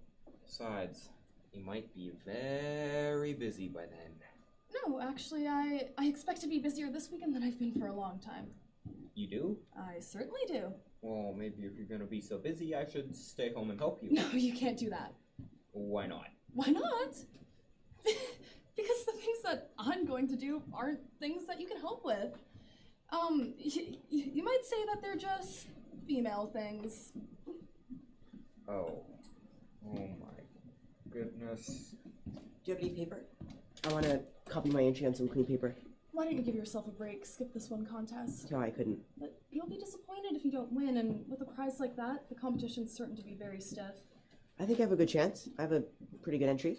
Besides, he might be very busy by then. No, actually, I expect to be busier this weekend than I've been for a long time. You do? I certainly do. Well, maybe if you're gonna be so busy, I should stay home and help you. No, you can't do that. Why not? Why not? Because the things that I'm going to do aren't things that you can help with. You might say that they're just female things. Oh. Oh my goodness. Do you have any paper? I want to copy my entry on some clean paper. Why don't you give yourself a break, skip this one contest? No, I couldn't. But you'll be disappointed if you don't win, and with a prize like that, the competition's certain to be very stiff. I think I have a good chance. I have a pretty good entry.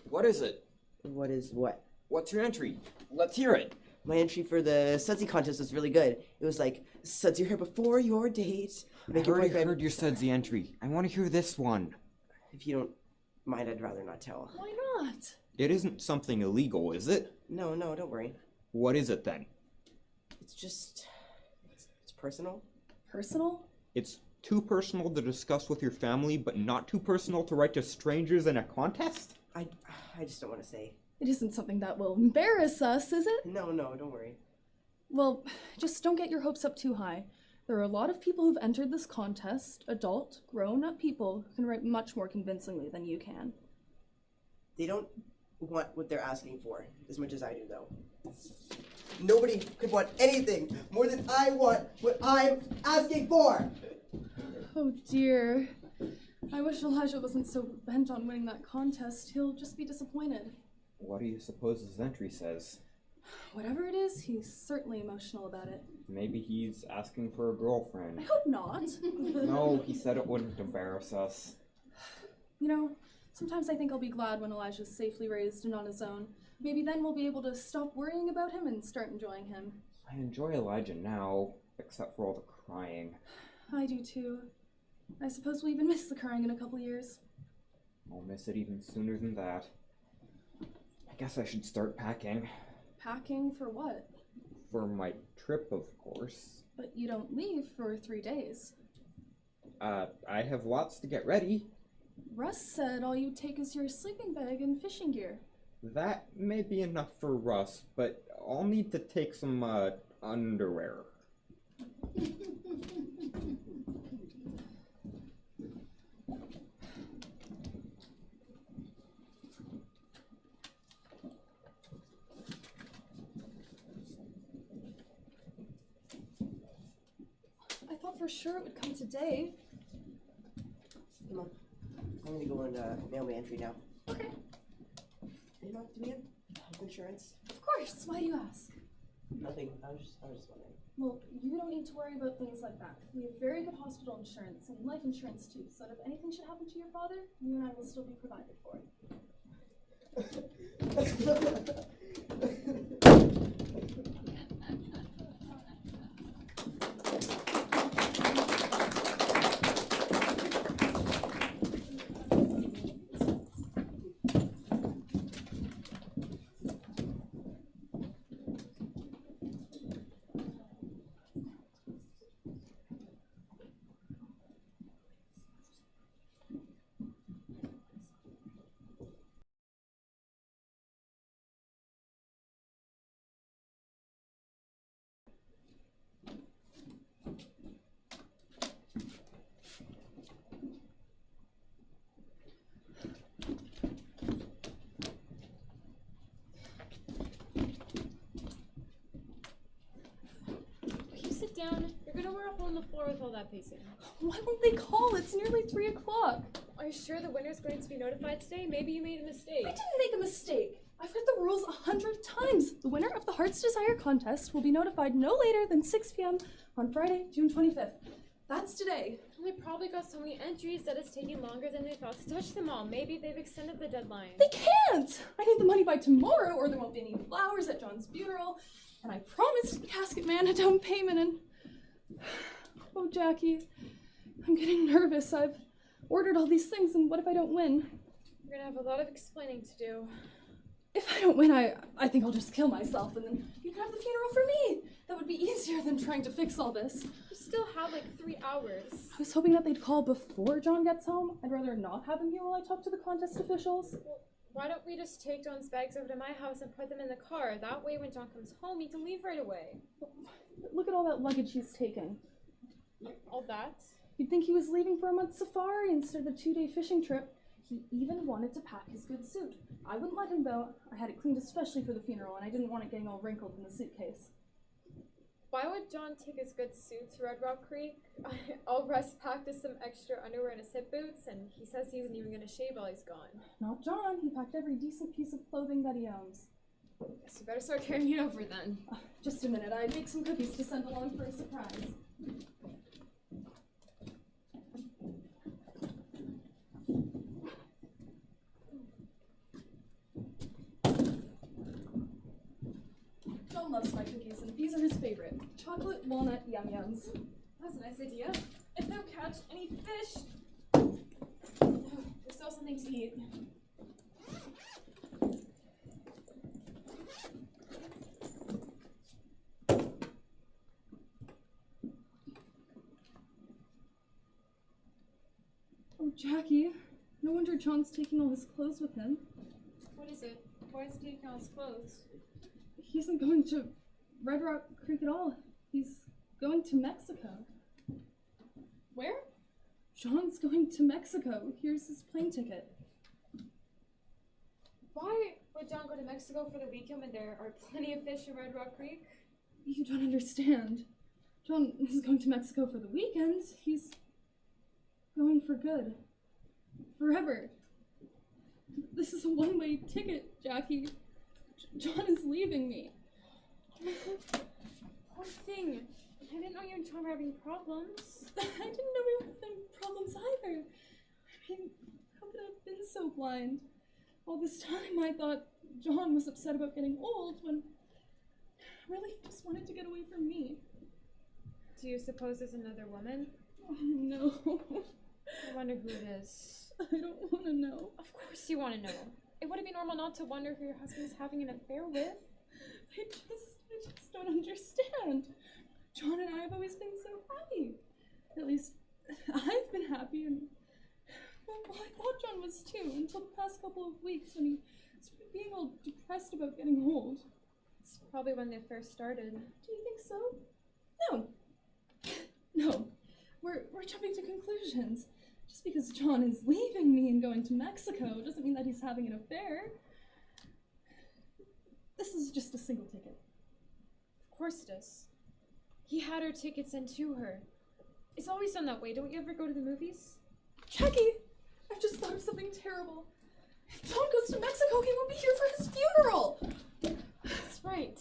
What is it? What is what? What's your entry? Let's hear it. My entry for the Sudsy contest was really good. It was like, Suds, you're here before your date. Make I your already boyfriend. heard your Sudsy entry. I want to hear this one. If you don't mind, I'd rather not tell. Why not? It isn't something illegal, is it? No, don't worry. What is it then? It's just, it's personal. Personal? It's too personal to discuss with your family, but not too personal to write to strangers in a contest? I just don't want to say. It isn't something that will embarrass us, is it? No, don't worry. Well, just don't get your hopes up too high. There are a lot of people who've entered this contest, adult, grown-up people, who can write much more convincingly than you can. They don't want what they're asking for as much as I do, though. Nobody could want anything more than I want what I'm asking for. Oh dear. I wish Elijah wasn't so bent on winning that contest. He'll just be disappointed. What do you suppose his entry says? Whatever it is, he's certainly emotional about it. Maybe he's asking for a girlfriend. I hope not. No, he said it wouldn't embarrass us. You know, sometimes I think I'll be glad when Elijah's safely raised and on his own. Maybe then we'll be able to stop worrying about him and start enjoying him. I enjoy Elijah now, except for all the crying. I do too. I suppose we'll even miss the crying in a couple years. I'll miss it even sooner than that. I guess I should start packing. Packing for what? For my trip, of course. But you don't leave for 3 days. I have lots to get ready. Russ said all you take is your sleeping bag and fishing gear. That may be enough for Russ, but I'll need to take some, underwear. I thought for sure it would come today. Come on. I'm gonna go and mail my entry now. Okay. You know, do we have health insurance? Of course. Why do you ask? Nothing. I was just wondering. Well, you don't need to worry about things like that. We have very good hospital insurance and life insurance too, so that if anything should happen to your father, you and I will still be provided for. down. You're gonna wear a hole in the floor with all that pacing. Why won't they call? It's nearly 3 o'clock. Are you sure the winner's going to be notified today? Maybe you made a mistake. I didn't make a mistake. I've read the rules 100 times. The winner of the Heart's Desire contest will be notified no later than 6 p.m. on Friday, June 25th. That's today. They probably got so many entries that it's taking longer than they thought to touch them all. Maybe they've extended the deadline. They can't! I need the money by tomorrow or there won't be any flowers at John's funeral. And I promised the casket man a down payment and... Oh, Jackie, I'm getting nervous. I've ordered all these things and what if I don't win? You're gonna have a lot of explaining to do. If I don't win, I think I'll just kill myself and then you can have the funeral for me. That would be easier than trying to fix all this. You still have like 3 hours. I was hoping that they'd call before John gets home. I'd rather not have him here while I talk to the contest officials. Why don't we just take John's bags over to my house and put them in the car? That way when John comes home, he can leave right away. Look at all that luggage he's taking. All that? You'd think he was leaving for a month safari instead of a 2-day fishing trip. He even wanted to pack his good suit. I wouldn't let him though. I had it cleaned especially for the funeral and I didn't want it getting all wrinkled in the suitcase. Why would John take his good suit to Red Rock Creek? All Russ packed is some extra underwear and his hip boots, and he says he isn't even going to shave while he's gone. Not John. He packed every decent piece of clothing that he owns. Guess you better start carrying it over then. Just a minute. I'd make some cookies to send along for a surprise. John loves my cookies, and these are his favorite. Chocolate walnut yum-yums. That's a nice idea. If they'll catch any fish, there's still something to eat. Oh, Jackie. No wonder John's taking all his clothes with him. What is it? Why is he taking all his clothes? He isn't going to Red Rock Creek at all. He's going to Mexico. Where? John's going to Mexico. Here's his plane ticket. Why would John go to Mexico for the weekend when there are plenty of fish in Red Rock Creek? You don't understand. John is going to Mexico for the weekend. He's going for good. Forever. This is a one-way ticket, Jackie. John is leaving me. Poor thing. I didn't know you and John were having problems. I didn't know we were having problems either. I mean, how could I have been so blind? All this time I thought John was upset about getting old when really he just wanted to get away from me. Do you suppose there's another woman? Oh, no. I wonder who it is. I don't want to know. Of course you want to know. It wouldn't be normal not to wonder who your husband is having an affair with. I just don't understand. John and I have always been so happy. At least, I've been happy, and well, I thought John was too, until the past couple of weeks when he started being all depressed about getting old. It's probably when they first started. Do you think so? No. No. We're jumping to conclusions. Just because John is leaving me and going to Mexico doesn't mean that he's having an affair. This is just a single ticket. Of course it is. He had her tickets sent to her. It's always done that way. Don't you ever go to the movies? Jackie, I've just thought of something terrible. If John goes to Mexico, he won't be here for his funeral. That's right.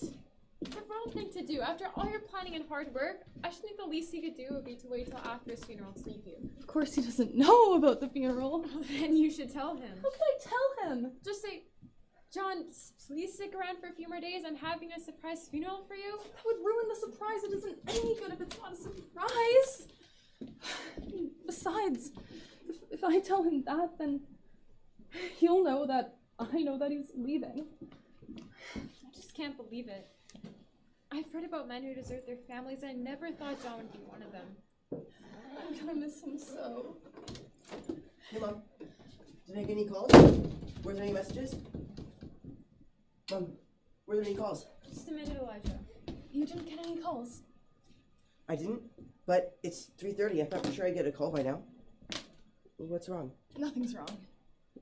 The wrong thing to do. After all your planning and hard work, I should think the least he could do would be to wait till after his funeral to leave you. Of course he doesn't know about the funeral. Well, then you should tell him. How could I tell him? Just say, John, please stick around for a few more days. I'm having a surprise funeral for you. That would ruin the surprise. It isn't any good if it's not a surprise. Besides, if I tell him that, then he'll know that I know that he's leaving. I just can't believe it. I've read about men who desert their families, and I never thought John would be one of them. I'm gonna miss him so. Hey, Mom. Did I get any calls? Were there any messages? Mom, were there any calls? Just a minute, Elijah. You didn't get any calls. I didn't, but it's 3:30. I thought for sure I'd get a call by now. What's wrong? Nothing's wrong.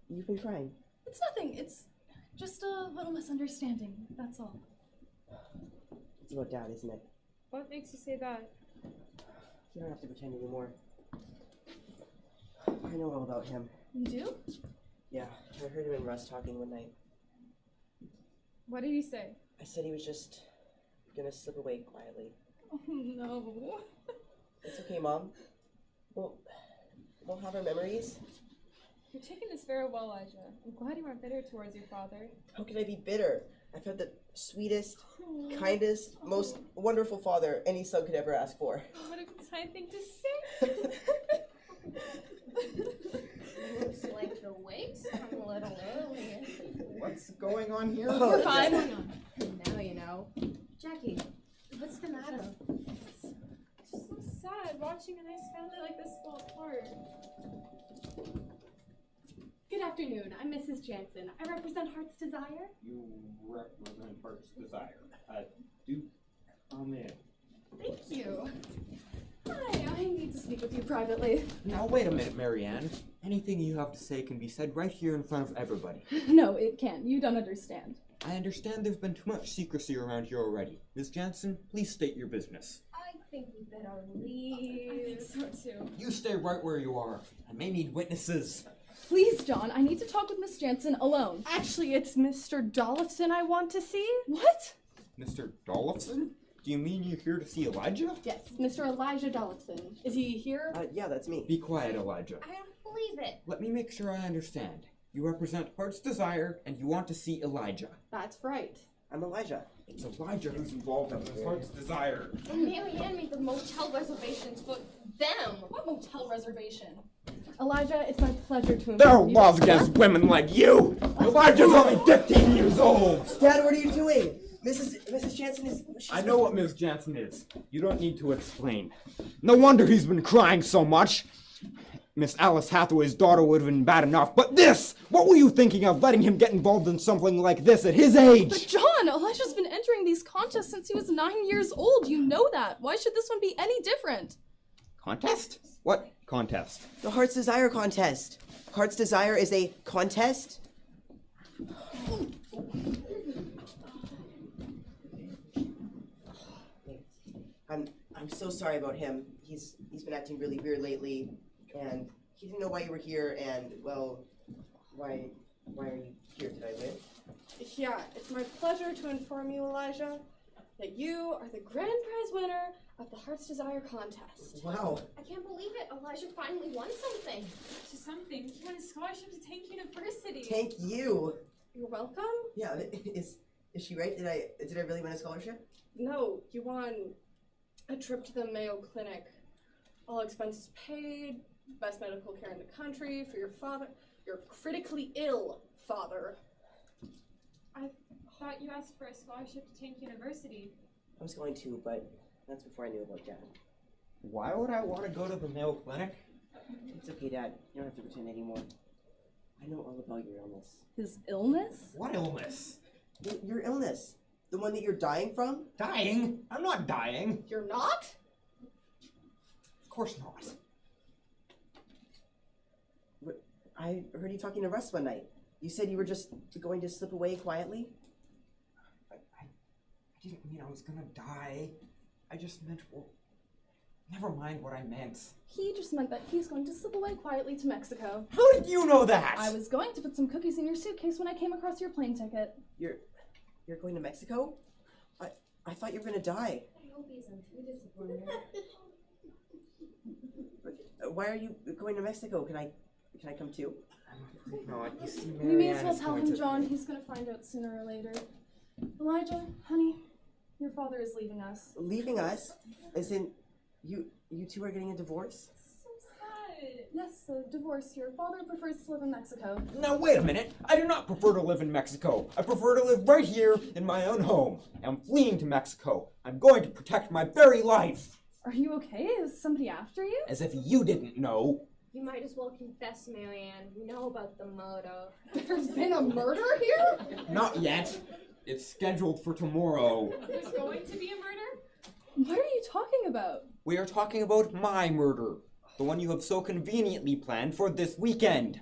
You've been crying. It's nothing. It's just a little misunderstanding. That's all. It's about Dad, isn't it? What makes you say that? You don't have to pretend anymore. I know all about him. You do? Yeah, I heard him and Russ talking one night. What did he say? I said he was just gonna slip away quietly. Oh no. It's okay, Mom. We'll have our memories. You're taking this very well, Elijah. I'm glad you aren't bitter towards your father. How could I be bitter? I've had the sweetest, kindest, most wonderful father any son could ever ask for. What a kind thing to say. Looks like the wake's come a little early. What's going on here? Oh, We're fine. Now you know. Jackie, what's the matter? It's just so sad watching a nice family like this fall apart. Good afternoon. I'm Mrs. Jansen. I represent Heart's Desire. You represent Heart's Desire. Do come in. Thank you. Hi, I need to speak with you privately. Now wait a minute, Marianne. Anything you have to say can be said right here in front of everybody. No, it can't. You don't understand. I understand there's been too much secrecy around here already. Ms. Jansen, please state your business. I think we better I leave. think so too. You stay right where you are. I may need witnesses. Please, John, I need to talk with Miss Jansen alone. Actually, it's Mr. Dollifson I want to see. What? Mr. Dollifson? Do you mean you're here to see Elijah? Yes, Mr. Elijah Dollifson. Is he here? Yeah, that's me. Be quiet, Elijah. I don't believe it. Let me make sure I understand. You represent Heart's Desire, and you want to see Elijah. That's right. I'm Elijah. It's Elijah who's involved in this Heart's Desire. Marianne made the motel reservations for them. What motel reservation? Elijah, it's my pleasure to There are inform you. laws against women like you! Elijah's only 15 years old! Dad, what are you doing? Mrs. Jansen is... I know what Ms. Jansen is. You don't need to explain. No wonder he's been crying so much. Miss Alice Hathaway's daughter would have been bad enough, but this! What were you thinking of letting him get involved in something like this at his But age? John, Elijah's been entering these contests since he was 9 years old. You know that. Why should this one be any different? Contest? What contest? The Heart's Desire contest. Heart's Desire is a contest? I'm so sorry about him. He's been acting really weird lately, and he didn't know why you were here, and, well, why are you here? Did I win? Yeah, it's my pleasure to inform you, Elijah, that you are the grand prize winner of the Heart's Desire contest. Wow. I can't believe it. Elijah finally won something. To something. He won a scholarship to Tank University. Thank you. You're welcome? Yeah, is she right? Did I really win a scholarship? No, you won a trip to the Mayo Clinic. All expenses paid, best medical care in the country for your father, your critically ill father. I thought you asked for a scholarship to Tank University. I was going to, but that's before I knew about Dad. Why would I want to go to the Mayo Clinic? It's okay, Dad. You don't have to pretend anymore. I know all about your illness. His illness? What illness? Your illness. The one that you're dying from? Dying? I'm not dying. You're not? Of course not. I heard you talking to Russ one night. You said you were just going to slip away quietly? I didn't mean I was gonna die. I just meant, well, never mind what I meant. He just meant that he's going to slip away quietly to Mexico. How did you know that? I was going to put some cookies in your suitcase when I came across your plane ticket. You're going to Mexico? I thought you were gonna die. I hope he isn't too disappointed. Why are you going to Mexico? Can I come too? No, you see, We may as Marianne well is tell going him, to- John. He's going to find out sooner or later. Elijah, honey, your father is leaving us. Leaving us? As in, you two are getting a divorce? So sad. Yes, a divorce. Your father prefers to live in Mexico. Now wait a minute. I do not prefer to live in Mexico. I prefer to live right here in my own home. I'm fleeing to Mexico. I'm going to protect my very life. Are you okay? Is somebody after you? As if you didn't know. You might as well confess, Marianne. We know about the murder. There's been a murder here? Not yet. It's scheduled for tomorrow. There's going to be a murder? What are you talking about? We are talking about my murder. The one you have so conveniently planned for this weekend.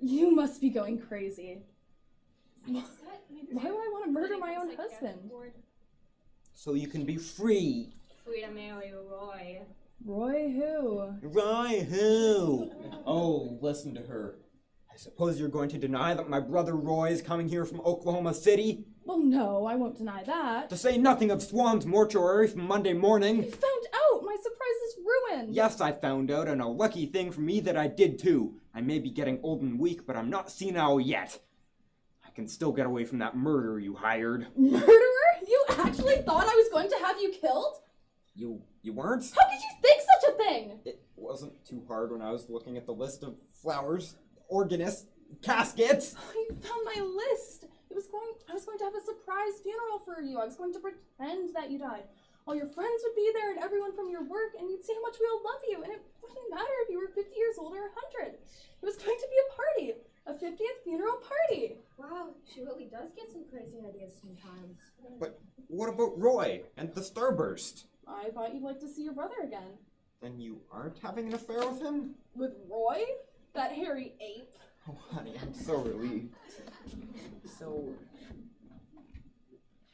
You must be going crazy. Does that mean Why would I want to murder my own psychiatric husband? ward? So you can be free. free to marry Roy. Roy who? Roy who? Oh, listen to her. I suppose you're going to deny that my brother Roy is coming here from Oklahoma City? Well, no, I won't deny that. To say nothing of Swan's mortuary from Monday morning. You found out! My surprise is ruined! Yes, I found out, and a lucky thing for me that I did too. I may be getting old and weak, but I'm not senile yet. I can still get away from that murderer you hired. Murderer? You actually thought I was going to have you killed? You weren't? How could you think such a thing? It wasn't too hard when I was looking at the list of flowers, organists, caskets. You found my list. I was going to have a surprise funeral for you. I was going to pretend that you died. All your friends would be there and everyone from your work, and you'd see how much we all love you, and it wouldn't matter if you were 50 years old or 100. It was going to be a party. A 50th funeral party. Wow, she really does get some crazy ideas sometimes. But what about Roy and the Starburst? I thought you'd like to see your brother again. Then you aren't having an affair with him? With Roy? That hairy ape? Oh, honey, I'm so relieved. So,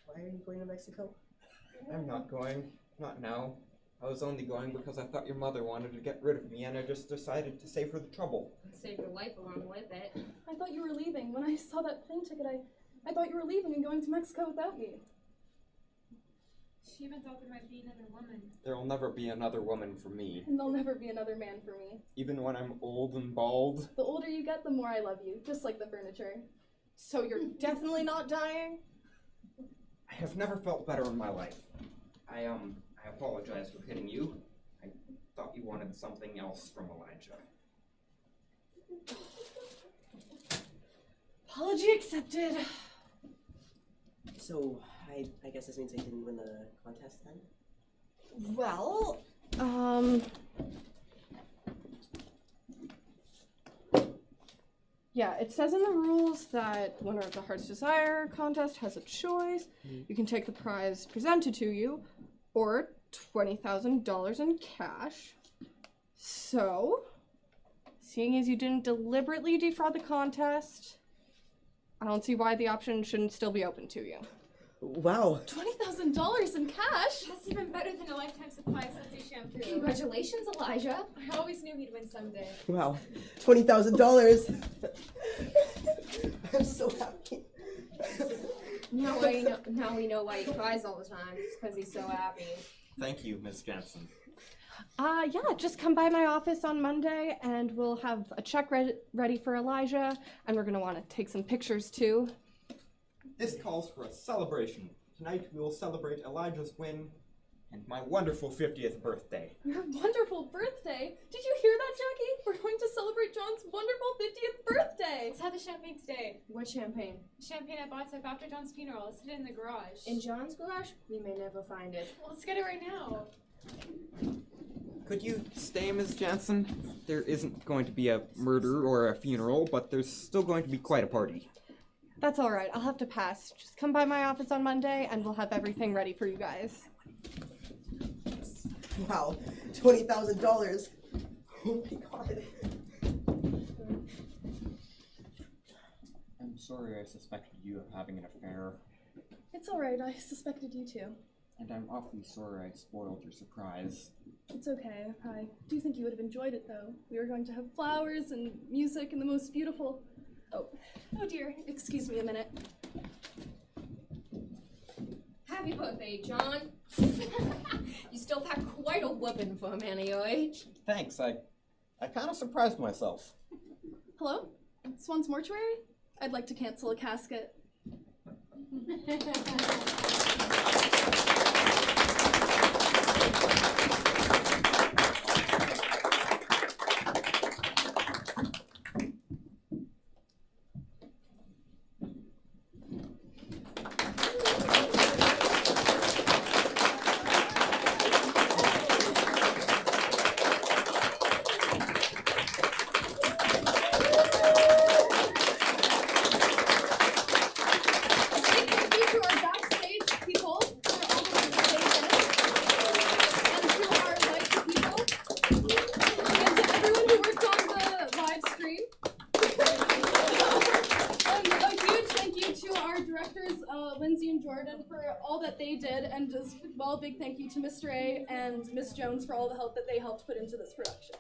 why are you going to Mexico? I'm not going. Not now. I was only going because I thought your mother wanted to get rid of me, and I just decided to save her the trouble. Save your life along with it. I thought you were leaving. When I saw that plane ticket, I thought you were leaving and going to Mexico without me. She even thought there might be another woman. There'll never be another woman for me. And there'll never be another man for me. Even when I'm old and bald. The older you get, the more I love you, just like the furniture. So you're definitely not dying? I have never felt better in my life. I apologize for hitting you. I thought you wanted something else from Elijah. Apology accepted. So, I guess this means I didn't win the contest then? Well, yeah, it says in the rules that winner of the Heart's Desire contest has a choice. You can take the prize presented to you, or $20,000 in cash. So, seeing as you didn't deliberately defraud the contest, I don't see why the option shouldn't still be open to you. Wow. $20,000 in cash? That's even better than a lifetime supply of Sunsy shampoo. Congratulations, Elijah. I always knew he'd win someday. Wow. $20,000. I'm so happy. Now we know why he cries all the time. It's because he's so happy. Thank you, Miss Jansen. Yeah, just come by my office on Monday and we'll have a check ready for Elijah, and we're gonna want to take some pictures too. This calls for a celebration. Tonight we will celebrate Elijah's win and my wonderful 50th birthday. Your wonderful birthday? Did you hear that, Jackie? We're going to celebrate John's wonderful 50th birthday! Let's have the champagne today. What champagne? Champagne I bought after John's funeral. Let's hid it in the garage. In John's garage? We may never find it. Well, let's get it right now. Could you stay, Miss Jansen? There isn't going to be a murder or a funeral, but there's still going to be quite a party. That's all right. I'll have to pass. Just come by my office on Monday and we'll have everything ready for you guys. Wow. $20,000. Oh my god. I'm sorry I suspected you of having an affair, It's alright, I suspected you too. and I'm awfully sorry I spoiled your surprise. It's okay. I do think you would have enjoyed it though. We were going to have flowers and music and the most beautiful... Oh dear, excuse me a minute. Happy birthday, John. You still pack quite a whooping for a man of your age. Thanks, I kind of surprised myself. Hello? Swan's Mortuary? I'd like to cancel a casket. Lindsay and Jordan for all that they did, and as well, big thank you to Mr. A and Miss Jones for all the help that they helped put into this production.